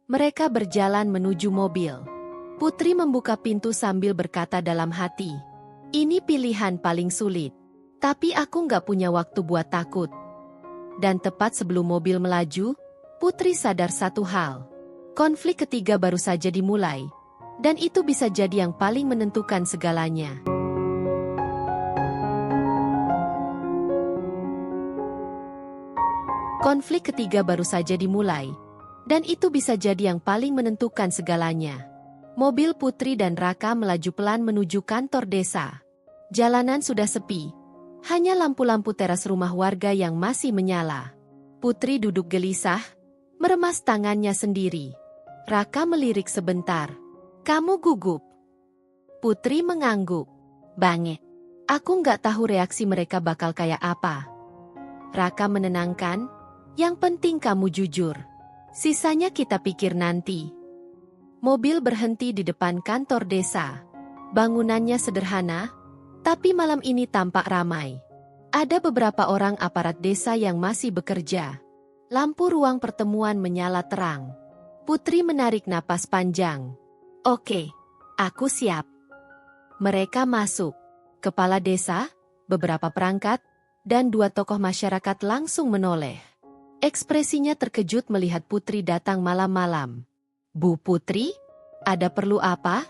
Mereka berjalan menuju mobil. Putri membuka pintu sambil berkata dalam hati, ini pilihan paling sulit. Tapi aku nggak punya waktu buat takut. Dan tepat sebelum mobil melaju, Putri sadar satu hal. Konflik ketiga baru saja dimulai. Dan itu bisa jadi yang paling menentukan segalanya. Konflik ketiga baru saja dimulai. Dan itu bisa jadi yang paling menentukan segalanya. Mobil Putri dan Raka melaju pelan menuju kantor desa. Jalanan sudah sepi. Hanya lampu-lampu teras rumah warga yang masih menyala. Putri duduk gelisah, meremas tangannya sendiri. Raka melirik sebentar. Kamu gugup? Putri mengangguk. Banget. Aku nggak tahu reaksi mereka bakal kayak apa. Raka menenangkan. Yang penting kamu jujur. Sisanya kita pikir nanti. Mobil berhenti di depan kantor desa. Bangunannya sederhana, tapi malam ini tampak ramai. Ada beberapa orang aparat desa yang masih bekerja. Lampu ruang pertemuan menyala terang. Putri menarik napas panjang. Oke, aku siap. Mereka masuk. Kepala desa, beberapa perangkat, dan 2 tokoh masyarakat langsung menoleh. Ekspresinya terkejut melihat Putri datang malam-malam. Bu Putri, ada perlu apa?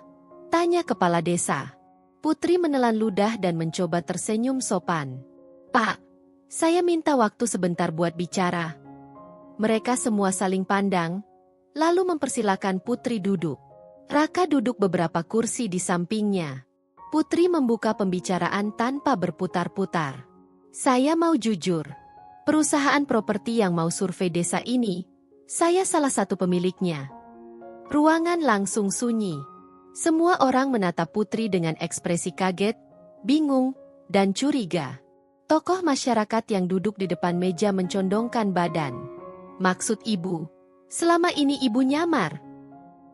Tanya kepala desa. Putri menelan ludah dan mencoba tersenyum sopan. Pak, saya minta waktu sebentar buat bicara. Mereka semua saling pandang, lalu mempersilakan Putri duduk. Raka duduk beberapa kursi di sampingnya. Putri membuka pembicaraan tanpa berputar-putar. Saya mau jujur. Perusahaan properti yang mau survei desa ini, Saya salah satu pemiliknya. Ruangan langsung sunyi. Semua orang menatap Putri dengan ekspresi kaget, bingung, dan curiga. Tokoh masyarakat yang duduk di depan meja mencondongkan badan. Maksud ibu, selama ini ibu nyamar?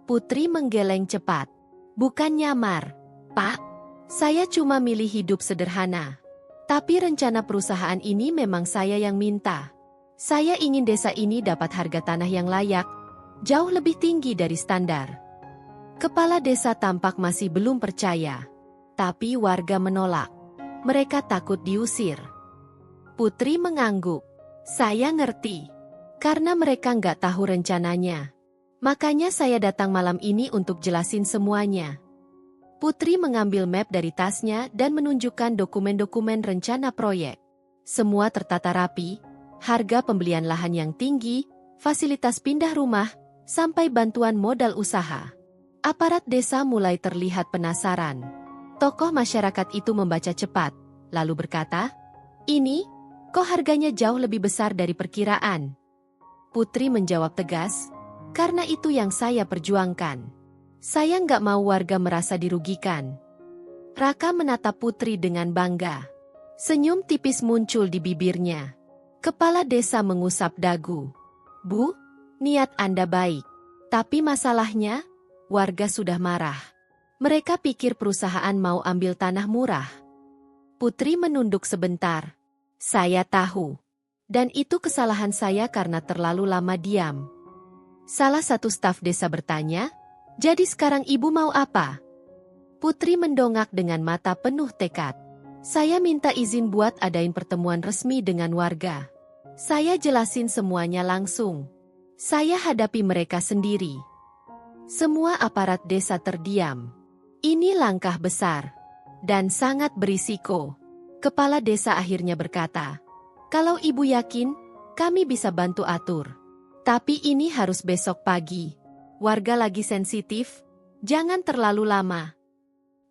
Putri menggeleng cepat. Bukan nyamar, Pak. Saya cuma milih hidup sederhana. Tapi rencana perusahaan ini memang saya yang minta. Saya ingin desa ini dapat harga tanah yang layak, jauh lebih tinggi dari standar. Kepala desa tampak masih belum percaya. Tapi warga menolak. Mereka takut diusir. Putri mengangguk. Saya ngerti. Karena mereka nggak tahu rencananya. Makanya saya datang malam ini untuk jelasin semuanya. Putri mengambil map dari tasnya dan menunjukkan dokumen-dokumen rencana proyek. Semua tertata rapi, harga pembelian lahan yang tinggi, fasilitas pindah rumah, sampai bantuan modal usaha. Aparat desa mulai terlihat penasaran. Tokoh masyarakat itu membaca cepat, lalu berkata, "Ini, kok harganya jauh lebih besar dari perkiraan?" Putri menjawab tegas, "Karena itu yang saya perjuangkan. Saya nggak mau warga merasa dirugikan." Raka menatap Putri dengan bangga. Senyum tipis muncul di bibirnya. Kepala desa mengusap dagu. "Bu, niat Anda baik. Tapi masalahnya, warga sudah marah. Mereka pikir perusahaan mau ambil tanah murah." Putri menunduk sebentar. "Saya tahu. Dan itu kesalahan saya karena terlalu lama diam." Salah satu staf desa bertanya, "Jadi sekarang ibu mau apa?" Putri mendongak dengan mata penuh tekad. "Saya minta izin buat adain pertemuan resmi dengan warga. Saya jelasin semuanya langsung. Saya hadapi mereka sendiri." Semua aparat desa terdiam. Ini langkah besar dan sangat berisiko. Kepala desa akhirnya berkata, "Kalau ibu yakin, kami bisa bantu atur. Tapi ini harus besok pagi. Warga lagi sensitif, jangan terlalu lama."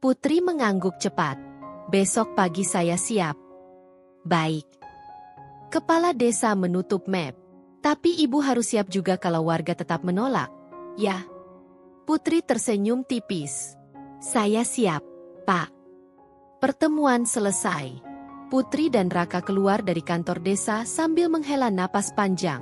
Putri mengangguk cepat. "Besok pagi saya siap." "Baik." Kepala desa menutup map. "Tapi ibu harus siap juga kalau warga tetap menolak." "Ya." Putri tersenyum tipis. "Saya siap, Pak." Pertemuan selesai. Putri dan Raka keluar dari kantor desa sambil menghela napas panjang.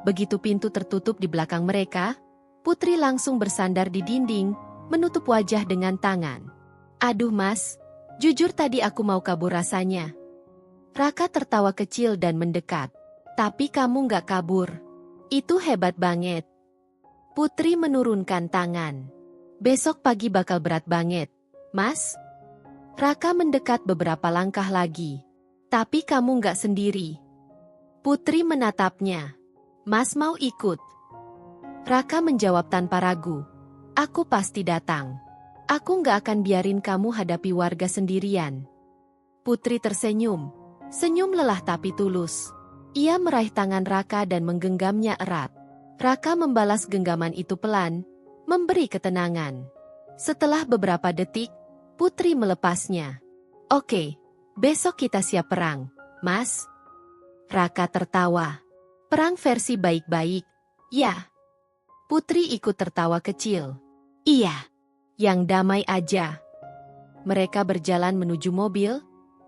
Begitu pintu tertutup di belakang mereka, Putri langsung bersandar di dinding, menutup wajah dengan tangan. "Aduh mas, jujur tadi aku mau kabur rasanya." Raka tertawa kecil dan mendekat. "Tapi kamu nggak kabur. Itu hebat banget." Putri menurunkan tangan. "Besok pagi bakal berat banget, mas." Raka mendekat beberapa langkah lagi. "Tapi kamu nggak sendiri." Putri menatapnya. "Mas mau ikut?" Raka menjawab tanpa ragu. "Aku pasti datang. Aku nggak akan biarin kamu hadapi warga sendirian." Putri tersenyum. Senyum lelah tapi tulus. Ia meraih tangan Raka dan menggenggamnya erat. Raka membalas genggaman itu pelan, memberi ketenangan. Setelah beberapa detik, Putri melepasnya. "Oke, besok kita siap perang, mas." Raka tertawa. "Perang versi baik-baik, ya?" Putri ikut tertawa kecil. "Iya, yang damai aja." Mereka berjalan menuju mobil,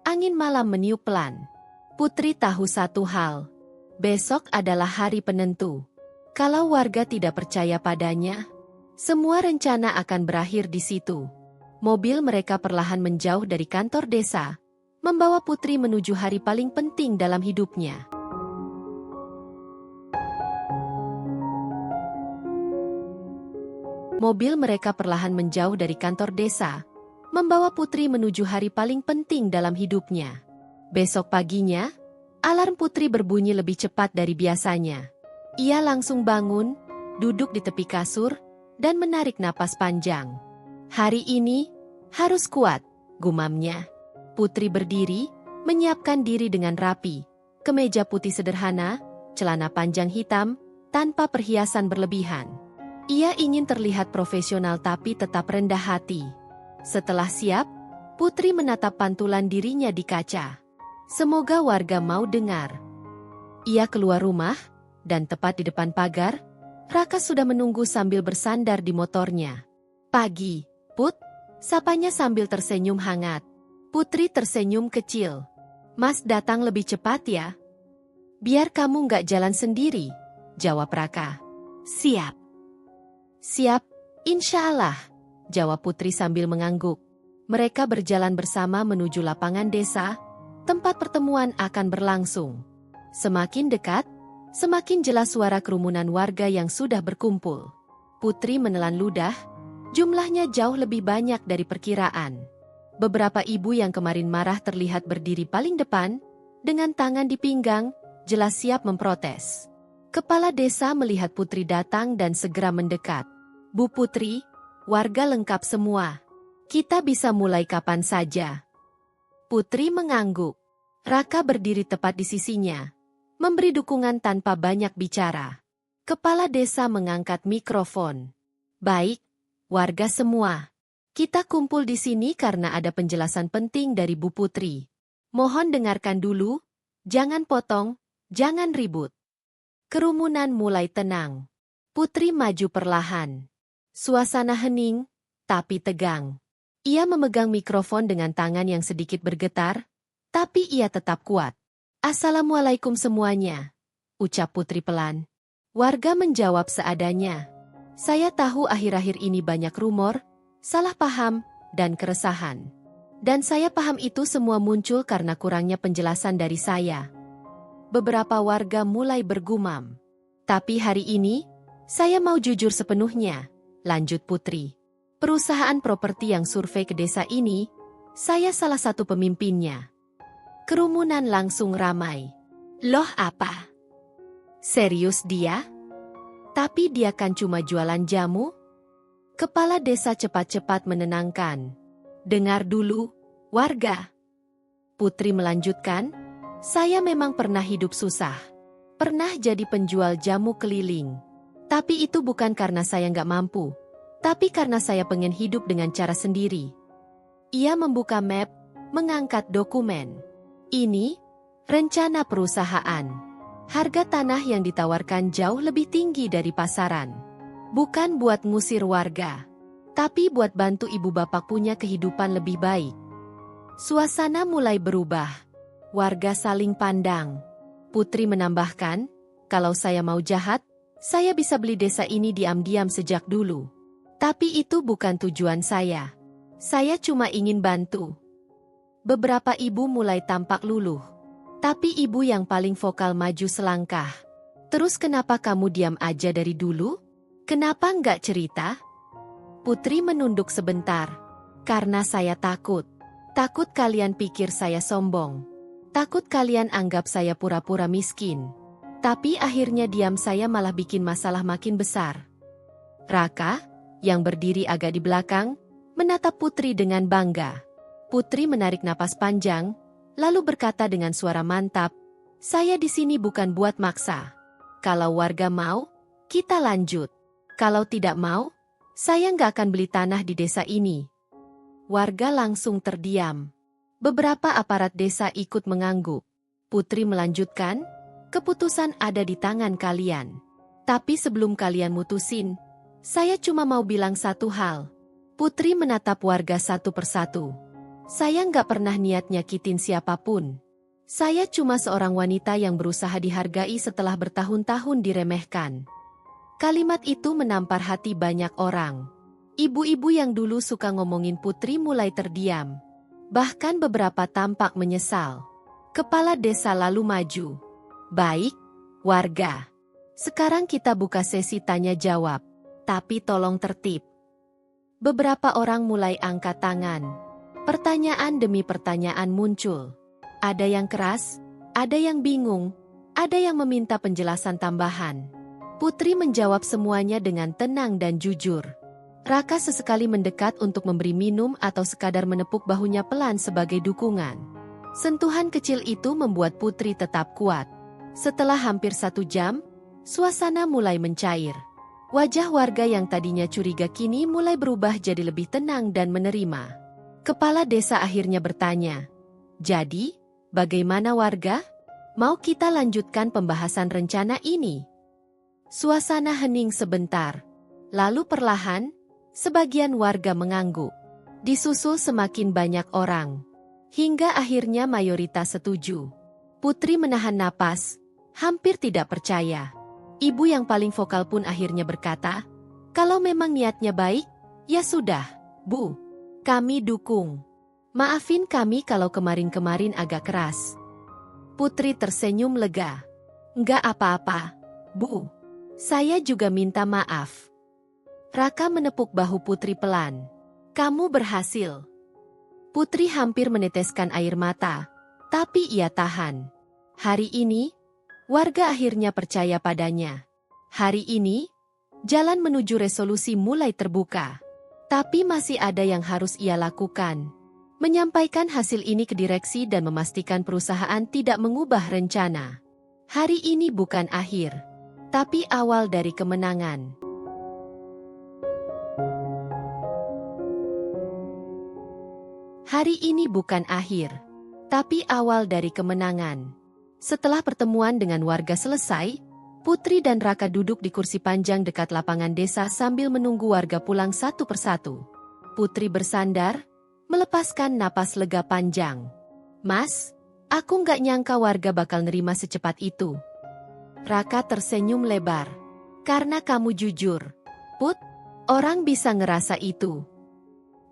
angin malam meniup pelan. Putri tahu satu hal. Besok adalah hari penentu. Kalau warga tidak percaya padanya, semua rencana akan berakhir di situ. Mobil mereka perlahan menjauh dari kantor desa, membawa Putri menuju hari paling penting dalam hidupnya. Mobil mereka perlahan menjauh dari kantor desa, membawa Putri menuju hari paling penting dalam hidupnya. Besok paginya, alarm Putri berbunyi lebih cepat dari biasanya. Ia langsung bangun, duduk di tepi kasur, dan menarik napas panjang. "Hari ini, harus kuat," gumamnya. Putri berdiri, menyiapkan diri dengan rapi. Kemeja putih sederhana, celana panjang hitam, tanpa perhiasan berlebihan. Ia ingin terlihat profesional tapi tetap rendah hati. Setelah siap, Putri menatap pantulan dirinya di kaca. Semoga warga mau dengar. Ia keluar rumah, dan tepat di depan pagar, Raka sudah menunggu sambil bersandar di motornya. "Pagi, Put," sapanya sambil tersenyum hangat. Putri tersenyum kecil. "Mas datang lebih cepat ya?" "Biar kamu nggak jalan sendiri," jawab Raka. "Siap." "Siap, insya Allah," jawab Putri sambil mengangguk. Mereka berjalan bersama menuju lapangan desa, tempat pertemuan akan berlangsung. Semakin dekat, semakin jelas suara kerumunan warga yang sudah berkumpul. Putri menelan ludah, jumlahnya jauh lebih banyak dari perkiraan. Beberapa ibu yang kemarin marah terlihat berdiri paling depan, dengan tangan di pinggang, jelas siap memprotes. Kepala desa melihat Putri datang dan segera mendekat. "Bu Putri, warga lengkap semua. Kita bisa mulai kapan saja?" Putri mengangguk. Raka berdiri tepat di sisinya, memberi dukungan tanpa banyak bicara. Kepala desa mengangkat mikrofon. "Baik, warga semua. Kita kumpul di sini karena ada penjelasan penting dari Bu Putri. Mohon dengarkan dulu, jangan potong, jangan ribut." Kerumunan mulai tenang. Putri maju perlahan. Suasana hening, tapi tegang. Ia memegang mikrofon dengan tangan yang sedikit bergetar, tapi ia tetap kuat. "Assalamualaikum semuanya," ucap Putri pelan. Warga menjawab seadanya. "Saya tahu akhir-akhir ini banyak rumor, salah paham, dan keresahan. Dan saya paham itu semua muncul karena kurangnya penjelasan dari saya." Beberapa warga mulai bergumam. "Tapi hari ini, saya mau jujur sepenuhnya," lanjut Putri. "Perusahaan properti yang survei ke desa ini, saya salah satu pemimpinnya." Kerumunan langsung ramai. "Loh apa? Serius dia? Tapi dia kan cuma jualan jamu?" Kepala desa cepat-cepat menenangkan. "Dengar dulu, warga." Putri melanjutkan, "Saya memang pernah hidup susah. Pernah jadi penjual jamu keliling. Tapi itu bukan karena saya nggak mampu. Tapi karena saya pengen hidup dengan cara sendiri." Ia membuka map, mengangkat dokumen. "Ini, rencana perusahaan. Harga tanah yang ditawarkan jauh lebih tinggi dari pasaran. Bukan buat ngusir warga, tapi buat bantu ibu bapak punya kehidupan lebih baik." Suasana mulai berubah. Warga saling pandang. Putri menambahkan, "Kalau saya mau jahat, saya bisa beli desa ini diam-diam sejak dulu. Tapi itu bukan tujuan saya. Saya cuma ingin bantu." Beberapa ibu mulai tampak luluh. Tapi ibu yang paling vokal maju selangkah. "Terus kenapa kamu diam aja dari dulu? Kenapa nggak cerita?" Putri menunduk sebentar. "Karena saya takut. Takut kalian pikir saya sombong. Takut kalian anggap saya pura-pura miskin. Tapi akhirnya diam saya malah bikin masalah makin besar." Raka, yang berdiri agak di belakang, menatap Putri dengan bangga. Putri menarik napas panjang, lalu berkata dengan suara mantap, "Saya di sini bukan buat maksa. Kalau warga mau, kita lanjut. Kalau tidak mau, saya nggak akan beli tanah di desa ini." Warga langsung terdiam. Beberapa aparat desa ikut mengangguk. Putri melanjutkan, "Keputusan ada di tangan kalian. Tapi sebelum kalian mutusin, saya cuma mau bilang satu hal." Putri menatap warga satu persatu. "Saya nggak pernah niat nyakitin siapapun. Saya cuma seorang wanita yang berusaha dihargai setelah bertahun-tahun diremehkan." Kalimat itu menampar hati banyak orang. Ibu-ibu yang dulu suka ngomongin Putri mulai terdiam. Bahkan beberapa tampak menyesal. Kepala desa lalu maju. "Baik, warga. Sekarang kita buka sesi tanya jawab. Tapi tolong tertib." Beberapa orang mulai angkat tangan. Pertanyaan demi pertanyaan muncul. Ada yang keras, ada yang bingung, ada yang meminta penjelasan tambahan. Putri menjawab semuanya dengan tenang dan jujur. Raka sesekali mendekat untuk memberi minum atau sekadar menepuk bahunya pelan sebagai dukungan. Sentuhan kecil itu membuat Putri tetap kuat. Setelah hampir 1 jam, suasana mulai mencair. Wajah warga yang tadinya curiga kini mulai berubah jadi lebih tenang dan menerima. Kepala desa akhirnya bertanya, "Jadi, bagaimana warga? Mau kita lanjutkan pembahasan rencana ini?" Suasana hening sebentar. Lalu perlahan, sebagian warga mengangguk. Disusul semakin banyak orang. Hingga akhirnya mayoritas setuju. Putri menahan napas, hampir tidak percaya. Ibu yang paling vokal pun akhirnya berkata, "Kalau memang niatnya baik, ya sudah, Bu. Kami dukung. Maafin kami kalau kemarin-kemarin agak keras." Putri tersenyum lega. "Enggak apa-apa, Bu. Saya juga minta maaf." Raka menepuk bahu Putri pelan. "Kamu berhasil." Putri hampir meneteskan air mata, tapi ia tahan. Hari ini, warga akhirnya percaya padanya. Hari ini, jalan menuju resolusi mulai terbuka. Tapi masih ada yang harus ia lakukan. Menyampaikan hasil ini ke direksi dan memastikan perusahaan tidak mengubah rencana. Hari ini bukan akhir, tapi awal dari kemenangan. Hari ini bukan akhir, tapi awal dari kemenangan. Setelah pertemuan dengan warga selesai, Putri dan Raka duduk di kursi panjang dekat lapangan desa sambil menunggu warga pulang satu persatu. Putri bersandar, melepaskan napas lega panjang. "Mas, aku nggak nyangka warga bakal nerima secepat itu." Raka tersenyum lebar. "Karena kamu jujur, Put, orang bisa ngerasa itu."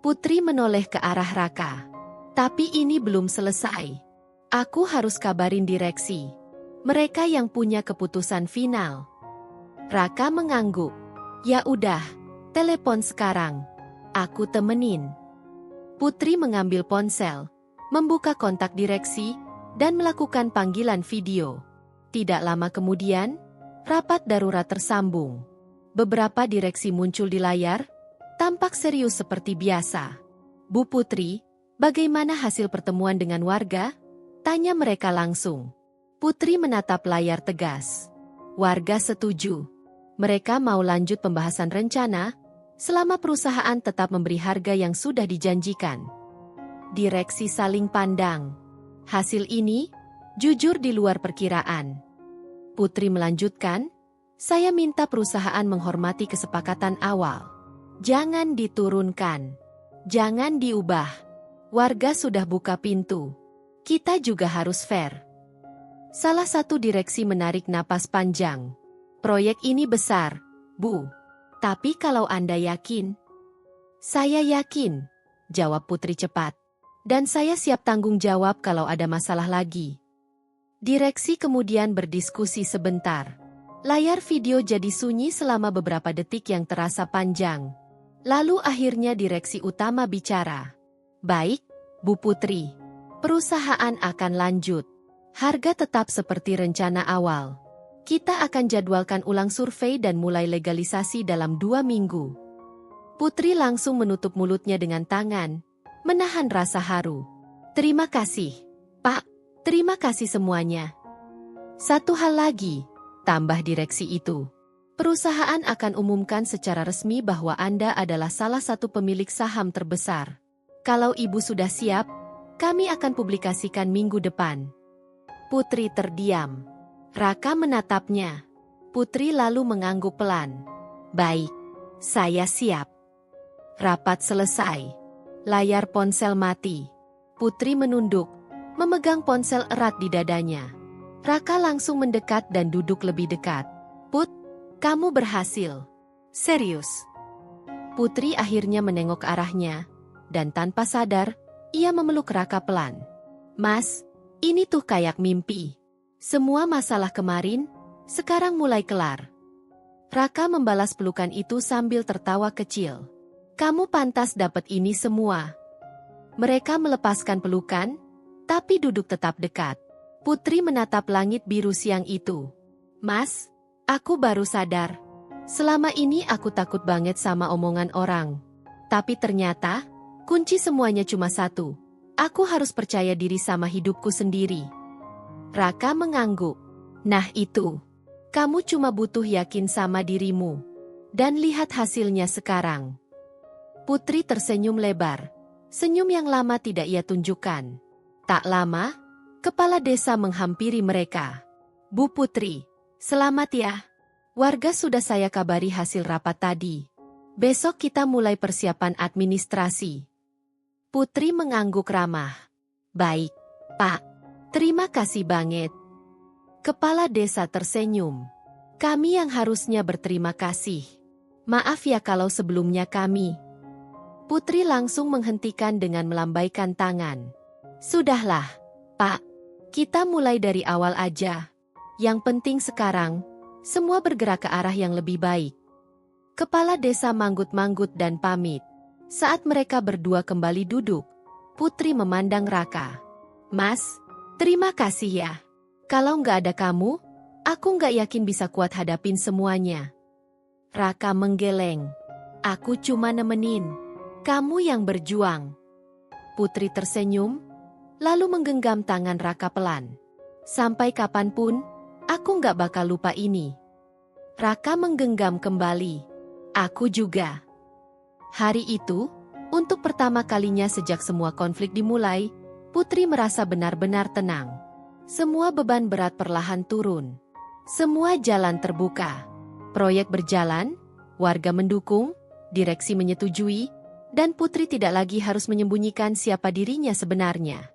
Putri menoleh ke arah Raka. "Tapi ini belum selesai. Aku harus kabarin direksi. Mereka yang punya keputusan final." Raka mengangguk. "Ya udah, telepon sekarang. Aku temenin." Putri mengambil ponsel, membuka kontak direksi, dan melakukan panggilan video. Tidak lama kemudian, rapat darurat tersambung. Beberapa direksi muncul di layar, tampak serius seperti biasa. "Bu Putri, bagaimana hasil pertemuan dengan warga?" tanya mereka langsung. Putri menatap layar tegas. Warga setuju. Mereka mau lanjut pembahasan rencana, selama perusahaan tetap memberi harga yang sudah dijanjikan. Direksi saling pandang. Hasil ini, jujur di luar perkiraan. Putri melanjutkan, "Saya minta perusahaan menghormati kesepakatan awal. Jangan diturunkan. Jangan diubah. Warga sudah buka pintu. Kita juga harus fair." Salah satu direksi menarik napas panjang. "Proyek ini besar, Bu. Tapi kalau Anda yakin?" "Saya yakin," jawab Putri cepat. "Dan saya siap tanggung jawab kalau ada masalah lagi." Direksi kemudian berdiskusi sebentar. Layar video jadi sunyi selama beberapa detik yang terasa panjang. Lalu akhirnya direksi utama bicara. "Baik, Bu Putri. Perusahaan akan lanjut. Harga tetap seperti rencana awal. Kita akan jadwalkan ulang survei dan mulai legalisasi dalam 2 minggu." Putri langsung menutup mulutnya dengan tangan, menahan rasa haru. "Terima kasih, Pak. Terima kasih semuanya." "Satu hal lagi," tambah direksi itu. "Perusahaan akan umumkan secara resmi bahwa Anda adalah salah satu pemilik saham terbesar. Kalau Ibu sudah siap, kami akan publikasikan minggu depan." Putri terdiam. Raka menatapnya. Putri lalu mengangguk pelan. "Baik, saya siap." Rapat selesai. Layar ponsel mati. Putri menunduk, memegang ponsel erat di dadanya. Raka langsung mendekat dan duduk lebih dekat. "Put, kamu berhasil. Serius." Putri akhirnya menengok ke arahnya, dan tanpa sadar, ia memeluk Raka pelan. "Mas, ini tuh kayak mimpi. Semua masalah kemarin, sekarang mulai kelar." Raka membalas pelukan itu sambil tertawa kecil. "Kamu pantas dapat ini semua." Mereka melepaskan pelukan, tapi duduk tetap dekat. Putri menatap langit biru siang itu. "Mas, aku baru sadar. Selama ini aku takut banget sama omongan orang. Tapi ternyata, kunci semuanya cuma satu. Aku harus percaya diri sama hidupku sendiri." Raka mengangguk. "Nah itu. Kamu cuma butuh yakin sama dirimu. Dan lihat hasilnya sekarang." Putri tersenyum lebar. Senyum yang lama tidak ia tunjukkan. Tak lama, kepala desa menghampiri mereka. "Bu Putri, selamat ya. Warga sudah saya kabari hasil rapat tadi. Besok kita mulai persiapan administrasi. Putri mengangguk ramah. Baik, Pak. Terima kasih banget. Kepala desa tersenyum. Kami yang harusnya berterima kasih. Maaf ya kalau sebelumnya kami. Putri langsung menghentikan dengan melambaikan tangan. Sudahlah, Pak. Kita mulai dari awal aja. Yang penting sekarang, semua bergerak ke arah yang lebih baik. Kepala desa manggut-manggut dan pamit. Saat mereka berdua kembali duduk, Putri memandang Raka. Mas, terima kasih ya. Kalau nggak ada kamu, aku nggak yakin bisa kuat hadapin semuanya. Raka menggeleng. Aku cuma nemenin. Kamu yang berjuang. Putri tersenyum, lalu menggenggam tangan Raka pelan. Sampai kapanpun, aku nggak bakal lupa ini. Raka menggenggam kembali. Aku juga. Hari itu, untuk pertama kalinya sejak semua konflik dimulai, Putri merasa benar-benar tenang. Semua beban berat perlahan turun. Semua jalan terbuka. Proyek berjalan, warga mendukung, direksi menyetujui, dan Putri tidak lagi harus menyembunyikan siapa dirinya sebenarnya.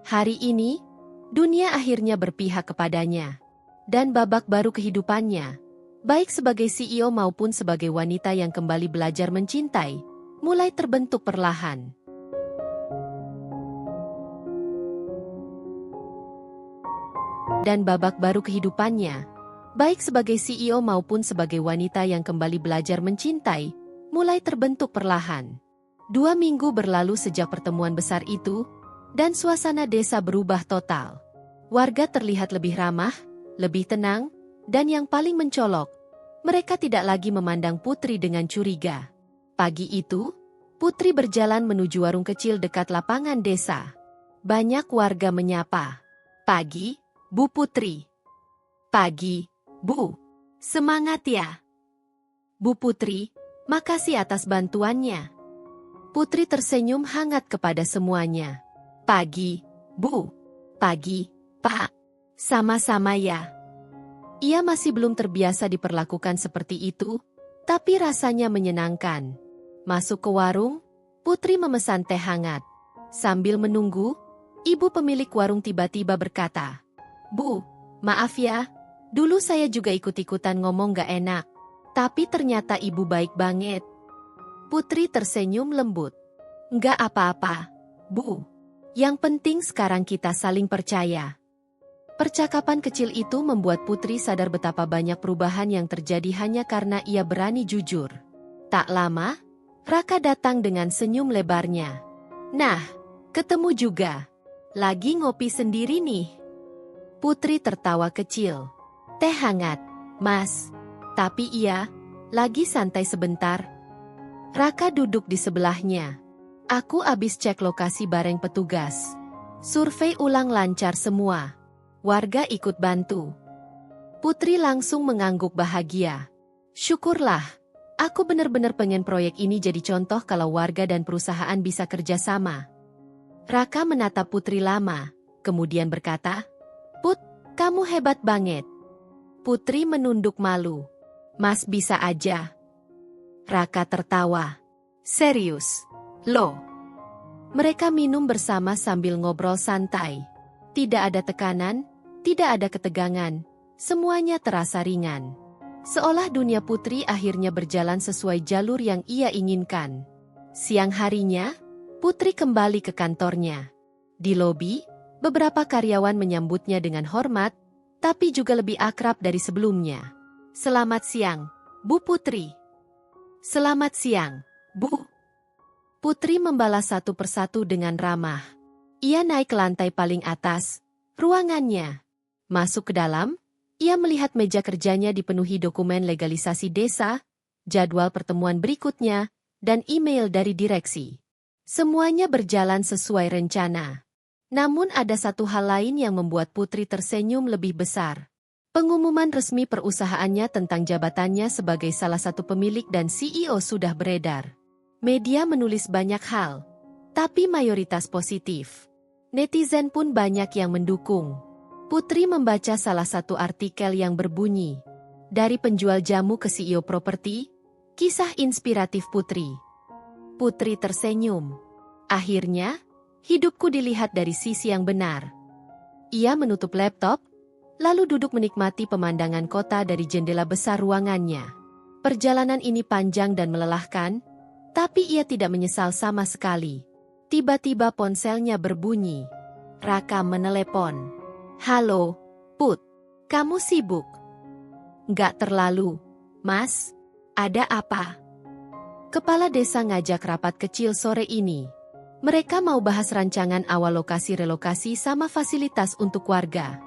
Hari ini, dunia akhirnya berpihak kepadanya. Dan babak baru kehidupannya, baik sebagai CEO maupun sebagai wanita yang kembali belajar mencintai, mulai terbentuk perlahan. Dan babak baru kehidupannya, baik sebagai CEO maupun sebagai wanita yang kembali belajar mencintai, mulai terbentuk perlahan. 2 minggu berlalu sejak pertemuan besar itu, dan suasana desa berubah total. Warga terlihat lebih ramah, lebih tenang, dan yang paling mencolok, mereka tidak lagi memandang Putri dengan curiga. Pagi itu, Putri berjalan menuju warung kecil dekat lapangan desa. Banyak warga menyapa. Pagi, Bu Putri. Pagi, Bu. Semangat ya. Bu Putri, makasih atas bantuannya. Putri tersenyum hangat kepada semuanya. Pagi, Bu. Pagi, Pak. Sama-sama ya. Ia masih belum terbiasa diperlakukan seperti itu, tapi rasanya menyenangkan. Masuk ke warung, Putri memesan teh hangat. Sambil menunggu, ibu pemilik warung tiba-tiba berkata, Bu, maaf ya, dulu saya juga ikut-ikutan ngomong gak enak. Tapi ternyata ibu baik banget. Putri tersenyum lembut. Nggak apa-apa, Bu. Yang penting sekarang kita saling percaya. Percakapan kecil itu membuat Putri sadar betapa banyak perubahan yang terjadi hanya karena ia berani jujur. Tak lama, Raka datang dengan senyum lebarnya. Nah, ketemu juga. Lagi ngopi sendiri nih. Putri tertawa kecil. Teh hangat, Mas. Tapi iya, lagi santai sebentar. Raka duduk di sebelahnya. Aku abis cek lokasi bareng petugas. Survei ulang lancar semua. Warga ikut bantu. Putri langsung mengangguk bahagia. Syukurlah, aku benar-benar pengen proyek ini jadi contoh kalau warga dan perusahaan bisa kerjasama. Raka menatap Putri lama, kemudian berkata, Put, kamu hebat banget. Putri menunduk malu. Mas bisa aja. Raka tertawa. Serius? Loh. Mereka minum bersama sambil ngobrol santai. Tidak ada tekanan, tidak ada ketegangan. Semuanya terasa ringan. Seolah dunia Putri akhirnya berjalan sesuai jalur yang ia inginkan. Siang harinya, Putri kembali ke kantornya. Di lobi, beberapa karyawan menyambutnya dengan hormat, tapi juga lebih akrab dari sebelumnya. Selamat siang, Bu Putri. Selamat siang, Bu. Putri membalas satu persatu dengan ramah. Ia naik ke lantai paling atas, ruangannya. Masuk ke dalam, ia melihat meja kerjanya dipenuhi dokumen legalisasi desa, jadwal pertemuan berikutnya, dan email dari direksi. Semuanya berjalan sesuai rencana. Namun ada satu hal lain yang membuat Putri tersenyum lebih besar. Pengumuman resmi perusahaannya tentang jabatannya sebagai salah satu pemilik dan CEO sudah beredar. Media menulis banyak hal, tapi mayoritas positif. Netizen pun banyak yang mendukung. Putri membaca salah satu artikel yang berbunyi, Dari penjual jamu ke CEO properti, kisah inspiratif Putri. Putri tersenyum. Akhirnya, hidupku dilihat dari sisi yang benar. Ia menutup laptop, lalu duduk menikmati pemandangan kota dari jendela besar ruangannya. Perjalanan ini panjang dan melelahkan, tapi ia tidak menyesal sama sekali. Tiba-tiba ponselnya berbunyi. Raka menelepon. "Halo, Put. Kamu sibuk?" "Nggak terlalu, Mas. Ada apa?" Kepala desa ngajak rapat kecil sore ini. Mereka mau bahas rancangan awal lokasi relokasi sama fasilitas untuk warga.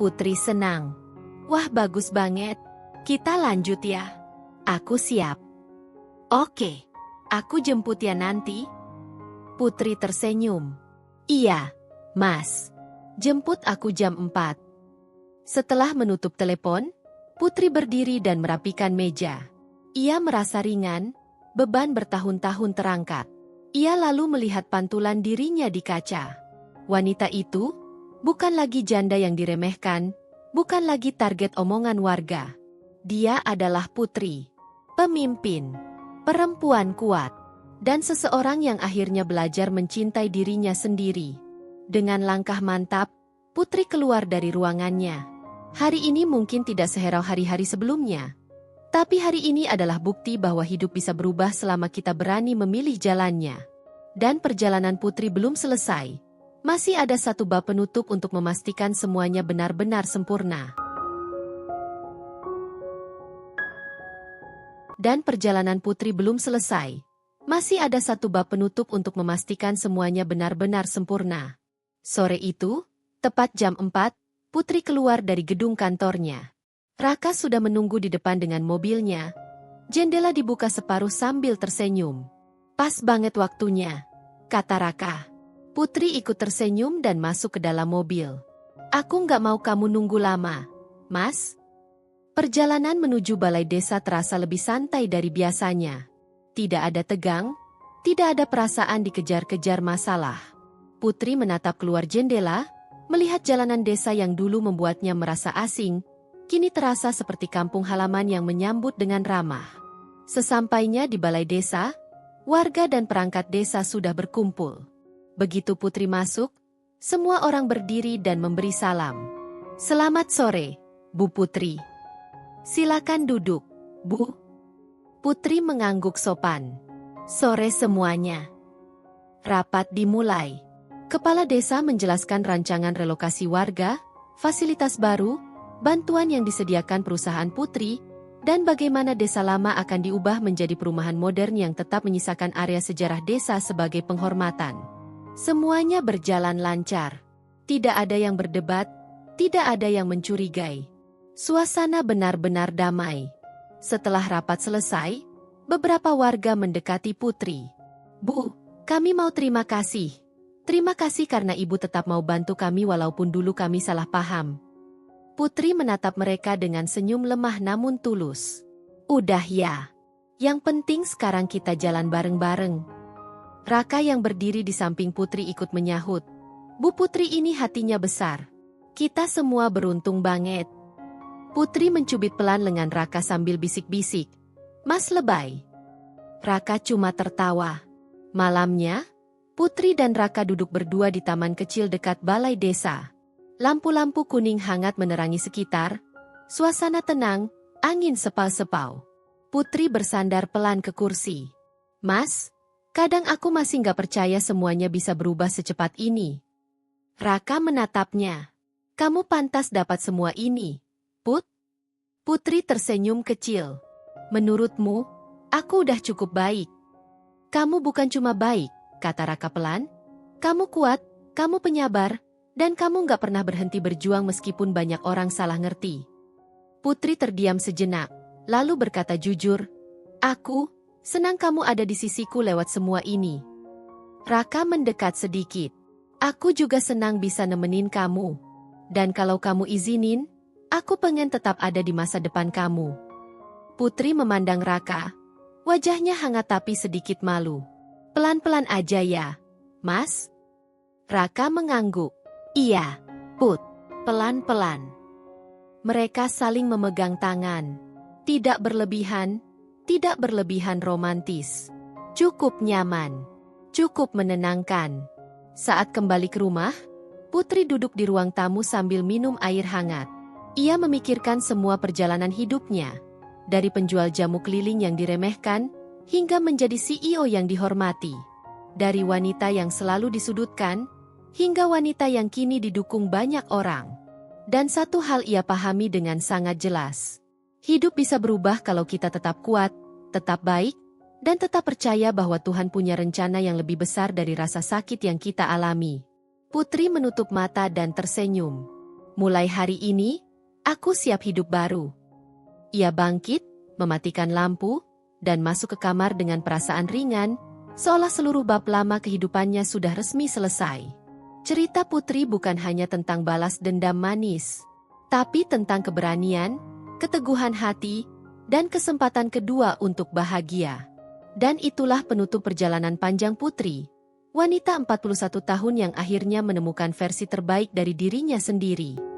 Putri senang. "Wah, bagus banget. Kita lanjut ya." "Aku siap." "Oke, aku jemput ya nanti." Putri tersenyum. "Iya, Mas. Jemput aku jam 4. Setelah menutup telepon, Putri berdiri dan merapikan meja. Ia merasa ringan, beban bertahun-tahun terangkat. Ia lalu melihat pantulan dirinya di kaca. Wanita itu bukan lagi janda yang diremehkan, bukan lagi target omongan warga. Dia adalah putri, pemimpin, perempuan kuat, dan seseorang yang akhirnya belajar mencintai dirinya sendiri. Dengan langkah mantap, Putri keluar dari ruangannya. Hari ini mungkin tidak seherau hari-hari sebelumnya. Tapi hari ini adalah bukti bahwa hidup bisa berubah selama kita berani memilih jalannya. Dan perjalanan Putri belum selesai. Masih ada satu bab penutup untuk memastikan semuanya benar-benar sempurna. Dan perjalanan Putri belum selesai. Masih ada satu bab penutup untuk memastikan semuanya benar-benar sempurna. Sore itu, tepat jam 4, Putri keluar dari gedung kantornya. Raka sudah menunggu di depan dengan mobilnya. Jendela dibuka separuh sambil tersenyum. "Pas banget waktunya," kata Raka. Putri ikut tersenyum dan masuk ke dalam mobil. "Aku nggak mau kamu nunggu lama, Mas." Perjalanan menuju balai desa terasa lebih santai dari biasanya. Tidak ada tegang, tidak ada perasaan dikejar-kejar masalah. Putri menatap keluar jendela, melihat jalanan desa yang dulu membuatnya merasa asing, kini terasa seperti kampung halaman yang menyambut dengan ramah. Sesampainya di balai desa, warga dan perangkat desa sudah berkumpul. Begitu Putri masuk, semua orang berdiri dan memberi salam. "Selamat sore, Bu Putri. Silakan duduk, Bu." Putri mengangguk sopan. "Sore semuanya." Rapat dimulai. Kepala desa menjelaskan rancangan relokasi warga, fasilitas baru, bantuan yang disediakan perusahaan Putri, dan bagaimana desa lama akan diubah menjadi perumahan modern yang tetap menyisakan area sejarah desa sebagai penghormatan. Semuanya berjalan lancar. Tidak ada yang berdebat, tidak ada yang mencurigai. Suasana benar-benar damai. Setelah rapat selesai, beberapa warga mendekati Putri. "Bu, kami mau terima kasih. Terima kasih karena Ibu tetap mau bantu kami walaupun dulu kami salah paham." Putri menatap mereka dengan senyum lemah namun tulus. "Udah ya. Yang penting sekarang kita jalan bareng-bareng." Raka yang berdiri di samping Putri ikut menyahut. "Bu Putri ini hatinya besar. Kita semua beruntung banget." Putri mencubit pelan lengan Raka sambil bisik-bisik. "Mas lebay." Raka cuma tertawa. Malamnya, Putri dan Raka duduk berdua di taman kecil dekat balai desa. Lampu-lampu kuning hangat menerangi sekitar. Suasana tenang, angin sepau-sepau. Putri bersandar pelan ke kursi. "Mas, kadang aku masih nggak percaya semuanya bisa berubah secepat ini." Raka menatapnya. "Kamu pantas dapat semua ini, Put." Putri tersenyum kecil. "Menurutmu, aku udah cukup baik." "Kamu bukan cuma baik," kata Raka pelan. "Kamu kuat, kamu penyabar, dan kamu nggak pernah berhenti berjuang meskipun banyak orang salah ngerti." Putri terdiam sejenak, lalu berkata jujur, "Aku senang kamu ada di sisiku lewat semua ini." Raka mendekat sedikit. "Aku juga senang bisa nemenin kamu. Dan kalau kamu izinin, aku pengen tetap ada di masa depan kamu." Putri memandang Raka. Wajahnya hangat tapi sedikit malu. "Pelan-pelan aja ya, Mas." Raka mengangguk. "Iya, Put, pelan-pelan." Mereka saling memegang tangan. Tidak berlebihan, tidak berlebihan romantis. Cukup nyaman, cukup menenangkan. Saat kembali ke rumah, Putri duduk di ruang tamu sambil minum air hangat. Ia memikirkan semua perjalanan hidupnya. Dari penjual jamu keliling yang diremehkan, hingga menjadi CEO yang dihormati. Dari wanita yang selalu disudutkan, hingga wanita yang kini didukung banyak orang. Dan satu hal ia pahami dengan sangat jelas. Hidup bisa berubah kalau kita tetap kuat, tetap baik, dan tetap percaya bahwa Tuhan punya rencana yang lebih besar dari rasa sakit yang kita alami. Putri menutup mata dan tersenyum. Mulai hari ini, aku siap hidup baru. Ia bangkit, mematikan lampu, dan masuk ke kamar dengan perasaan ringan, seolah seluruh bab lama kehidupannya sudah resmi selesai. Cerita Putri bukan hanya tentang balas dendam manis, tapi tentang keberanian, keteguhan hati, dan kesempatan kedua untuk bahagia. Dan itulah penutup perjalanan panjang Putri, wanita 41 tahun yang akhirnya menemukan versi terbaik dari dirinya sendiri.